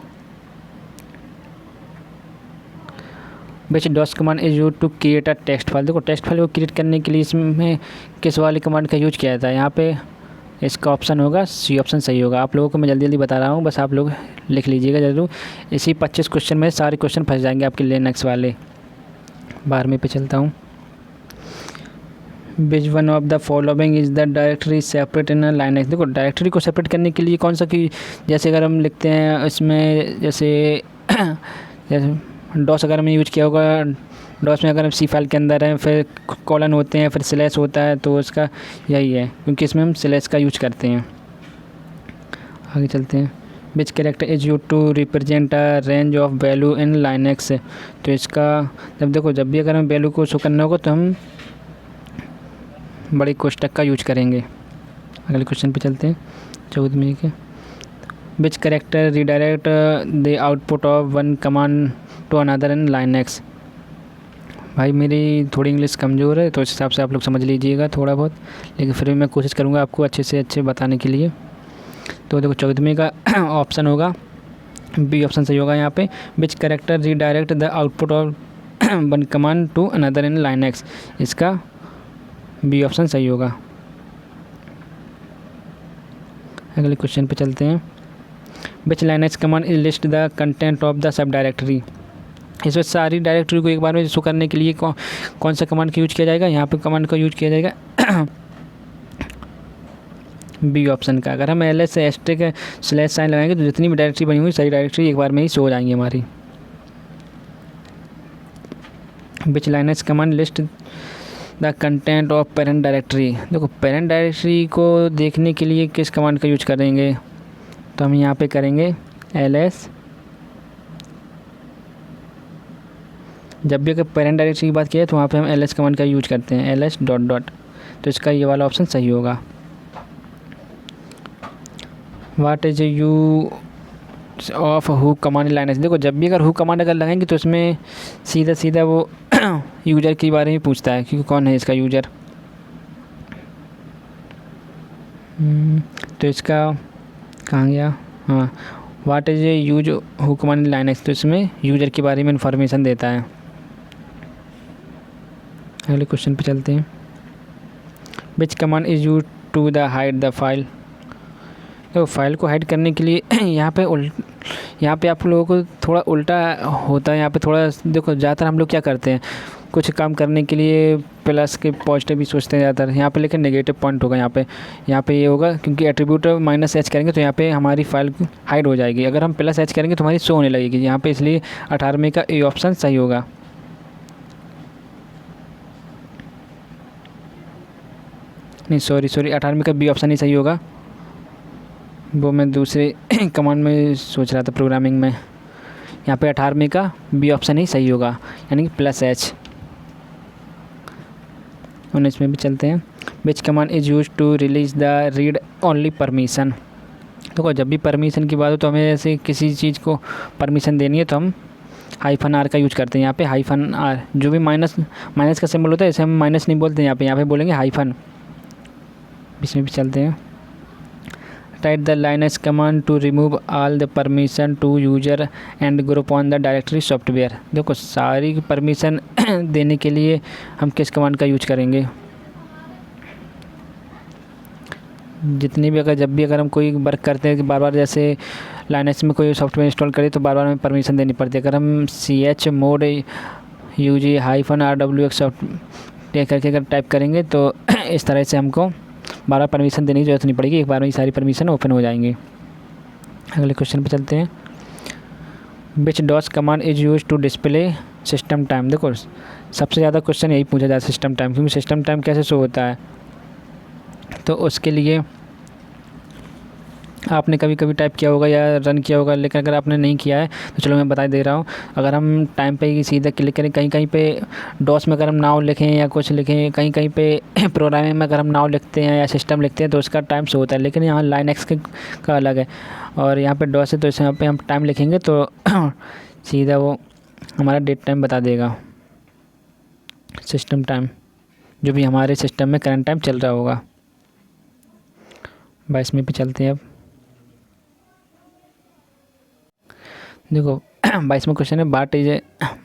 Which DOS command is use to create a text file. देखो टेक्स्ट फाइल को क्रिएट करने के लिए इसमें किस वाली कमांड का यूज किया जाता है। यहाँ पे इसका ऑप्शन होगा C ऑप्शन सही होगा। आप लोगों को मैं जल्दी जल्दी बता रहा हूँ, बस आप लोग लिख लीजिएगा ज़रूर। इसी 25 क्वेश्चन में सारे क्वेश्चन फंस जाएंगे आपके लिनक्स वाले। 12वें पे चलता हूँ। Which one of the following is the directory separate in Linux. देखो डायरेक्टरी को सेपरेट करने के लिए कौन सा की, जैसे अगर हम लिखते हैं इसमें जैसे DOS अगर हमने यूज किया होगा, DOS में अगर हम C फाइल के अंदर है, फिर कॉलन होते हैं, फिर स्लैश होता है, तो उसका यही है, क्योंकि इसमें हम स्लैश का यूज करते हैं। आगे चलते हैं। Which character is use to represent a range of value in Linux. तो इसका जब भी अगर हम वैल्यू को शो करना होगा तो हम बड़े कोष्टक का यूज करेंगे। अगले क्वेश्चन पे चलते हैं। 14वें के। Which character redirect the output of one command to another in Linux. भाई मेरी थोड़ी इंग्लिश कमज़ोर है, तो इस हिसाब से आप लोग समझ लीजिएगा थोड़ा बहुत, लेकिन फिर भी मैं कोशिश करूँगा आपको अच्छे से अच्छे बताने के लिए। तो देखो 14वें का ऑप्शन होगा B ऑप्शन सही होगा यहाँ पे। Which character redirect the output of one command to another in Linux, इसका बी ऑप्शन सही होगा। अगले क्वेश्चन पे चलते हैं। Which Linux command is list the content of the sub directory. इसमें सारी डायरेक्टरी को एक बार में शो करने के लिए कौन सा कमांड का यूज किया जाएगा, यहाँ पे कमांड का यूज किया जाएगा बी ऑप्शन का। अगर हम ls से एस्टेक स्लैश साइन लगाएंगे तो जितनी भी डायरेक्टरी बनी हुई सारी डायरेक्टरी एक बार में ही शो हो जाएंगी हमारी। Which Linux command list the content of parent directory. देखो पेरेंट डायरेक्टरी को देखने के लिए किस कमांड का यूज करेंगे, तो हम यहाँ पे करेंगे ls। जब भी अगर पेरेंट डायरेक्टरी की बात की है तो वहाँ पे हम ls कमांड का यूज करते हैं, ls डॉट डॉट, तो इसका ये वाला ऑप्शन सही होगा। What is you of who command Linux. देखो जब भी अगर हु कमांड अगर लगाएंगे तो इसमें सीधा सीधा वो यूज़र के बारे में पूछता है कि कौन है इसका यूज़र। तो इसका कहाँ गया, हाँ, what is use who command Linux, तो इसमें यूज़र के बारे में इंफॉर्मेशन देता है। अगले क्वेश्चन पे चलते हैं। Which command is use to the hide the file. तो फाइल को हाइड करने के लिए यहाँ पे आप लोगों को थोड़ा उल्टा होता है। यहाँ पे थोड़ा देखो, ज़्यादातर हम लोग क्या करते हैं, कुछ काम करने के लिए प्लस के पॉजिटिव भी सोचते हैं ज़्यादातर, यहाँ पे लेकिन नेगेटिव पॉइंट होगा। यहाँ पे ये होगा क्योंकि एट्रीब्यूट -h करेंगे तो यहाँ पे हमारी फाइल हाइड हो जाएगी। अगर हम +h करेंगे तो हमारी शो होने लगेगी यहाँ पे, इसलिए 18वें का ए ऑप्शन सही होगा। नहीं सॉरी 18वें का बी ऑप्शन ही सही होगा, वो मैं दूसरे कमांड में सोच रहा था प्रोग्रामिंग में। यहाँ पे 18वें का बी ऑप्शन ही सही होगा, यानी कि +h। 19 में भी चलते हैं। Which command is use to release the read only permission. देखो जब भी परमिशन की बात हो तो हमें ऐसे किसी चीज़ को परमिशन देनी है तो हम -r का यूज करते हैं। यहाँ पे -r, जो भी माइनस का सिंबल होता है इसे हम माइनस नहीं बोलते हैं, यहाँ पे बोलेंगे हाइफन। इसमें भी चलते हैं। Type the Linux command to remove all the permission to user and group on the directory software. देखो सारी परमिशन देने के लिए हम किस कमांड का यूज करेंगे, जितनी भी जब भी अगर हम कोई वर्क करते हैं कि बार बार जैसे लाइनक्स में कोई सॉफ्टवेयर इंस्टॉल करें तो बार बार हमें परमिशन देनी पड़ती है। अगर हम chmod -rwx सॉफ्टवेयर करके अगर टाइप करेंगे तो इस तरह से हमको बार बार परमिशन देने की जरूरत नहीं पड़ेगी, एक बार में ही सारी परमिशन ओपन हो जाएंगी। अगले क्वेश्चन पे चलते हैं। Which DOS command is use to display system time. देखो सबसे ज़्यादा क्वेश्चन यही पूछा जाता है सिस्टम टाइम, क्योंकि सिस्टम टाइम कैसे शो होता है, तो उसके लिए आपने कभी कभी टाइप किया होगा या रन किया होगा, लेकिन अगर आपने नहीं किया है तो चलो मैं बता दे रहा हूँ। अगर हम टाइम पे ही सीधा क्लिक करें, कहीं कहीं पे डॉस में अगर हम नाउ लिखें या कुछ लिखें, कहीं कहीं पे प्रोग्रामिंग में अगर हम नाउ लिखते हैं या सिस्टम लिखते हैं तो उसका टाइम शो होता है, लेकिन यहाँ लाइनक्स का अलग है और यहाँ पे डॉस है तो इस यहाँ पे हम टाइम लिखेंगे तो सीधा वो हमारा डेट टाइम बता देगा, सिस्टम टाइम, जो भी हमारे सिस्टम में करंट टाइम चल रहा होगा। 22वें पे चलते हैं अब। देखो 22वां क्वेश्चन है। वाट इज,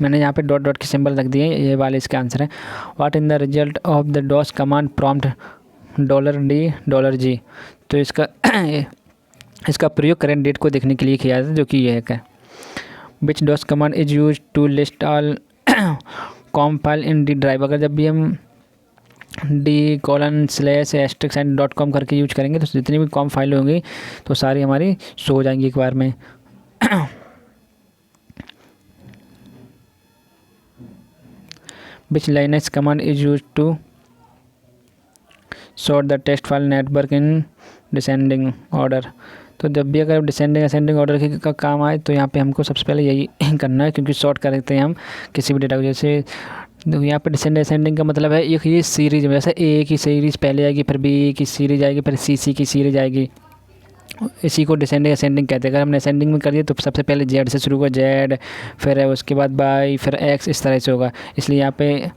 मैंने यहाँ पे डॉट डॉट के सिंबल रख दिए, ये वाले इसका आंसर है। What in the result of the DOS command prompt $d$g। तो इसका प्रयोग करेंट डेट को देखने के लिए किया जाता है, जो कि यह है। Which DOS command is use to list all com file in D drive. अगर जब भी हम d://com करके यूज करेंगे तो जितनी भी कॉम फाइल होंगी तो सारी हमारी शो हो जाएंगी एक बार में। Which Linux command is used to sort the text file network in descending order। तो जब भी अगर डिसेंडिंग असेंडिंग ऑर्डर का काम आए तो यहाँ पे हमको सबसे पहले यही करना है, क्योंकि सॉर्ट करते हैं हम किसी भी डेटा को। जैसे यहाँ पे डिसेंडिंग असेंडिंग का मतलब है एक ये सीरीज में, जैसे ए की सीरीज़ पहले आएगी, फिर बी की सीरीज आएगी, फिर सी की सीरीज आएगी, इसी को डिसेंडिंग असेंडिंग कहते हैं। अगर हमने असेंडिंग में कर दिया तो सबसे पहले जेड से शुरू होगा, जेड, फिर उसके बाद बाई, फिर एक्स, इस तरह से होगा। इसलिए यहाँ पे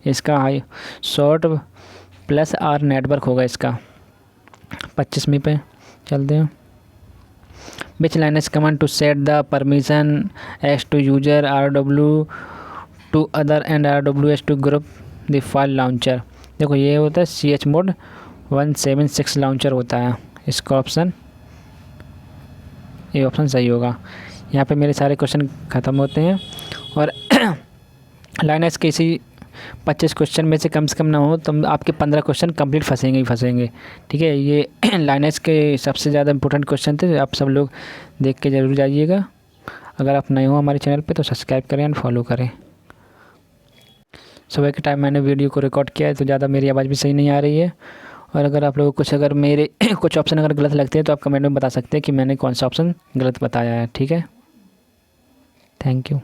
इसका high short plus R network होगा इसका। 25वें पे चलते हैं। Which Linux command to set the permission x to user RW to other and RWS to group the file launcher. देखो ये होता है chmod 176 लॉन्चर होता है। इसका ऑप्शन, ये ऑप्शन सही होगा। यहाँ पे मेरे सारे क्वेश्चन ख़त्म होते हैं और लाइनक्स के इसी 25 क्वेश्चन में से कम ना हो तो आपके 15 क्वेश्चन कंप्लीट फंसेंगे ही फंसेंगे। ठीक है, ये लाइनक्स के सबसे ज़्यादा इंपॉर्टेंट क्वेश्चन थे, आप सब लोग देख के ज़रूर जाइएगा। अगर आप नए हो हमारे चैनल पे तो सब्सक्राइब करें एंड फॉलो करें। सुबह के टाइम मैंने वीडियो को रिकॉर्ड किया है तो ज़्यादा मेरी आवाज़ भी सही नहीं आ रही है। और अगर आप लोगों को कुछ अगर मेरे कुछ ऑप्शन अगर गलत लगते हैं तो आप कमेंट में बता सकते हैं कि मैंने कौन सा ऑप्शन गलत बताया है। ठीक है, थैंक यू।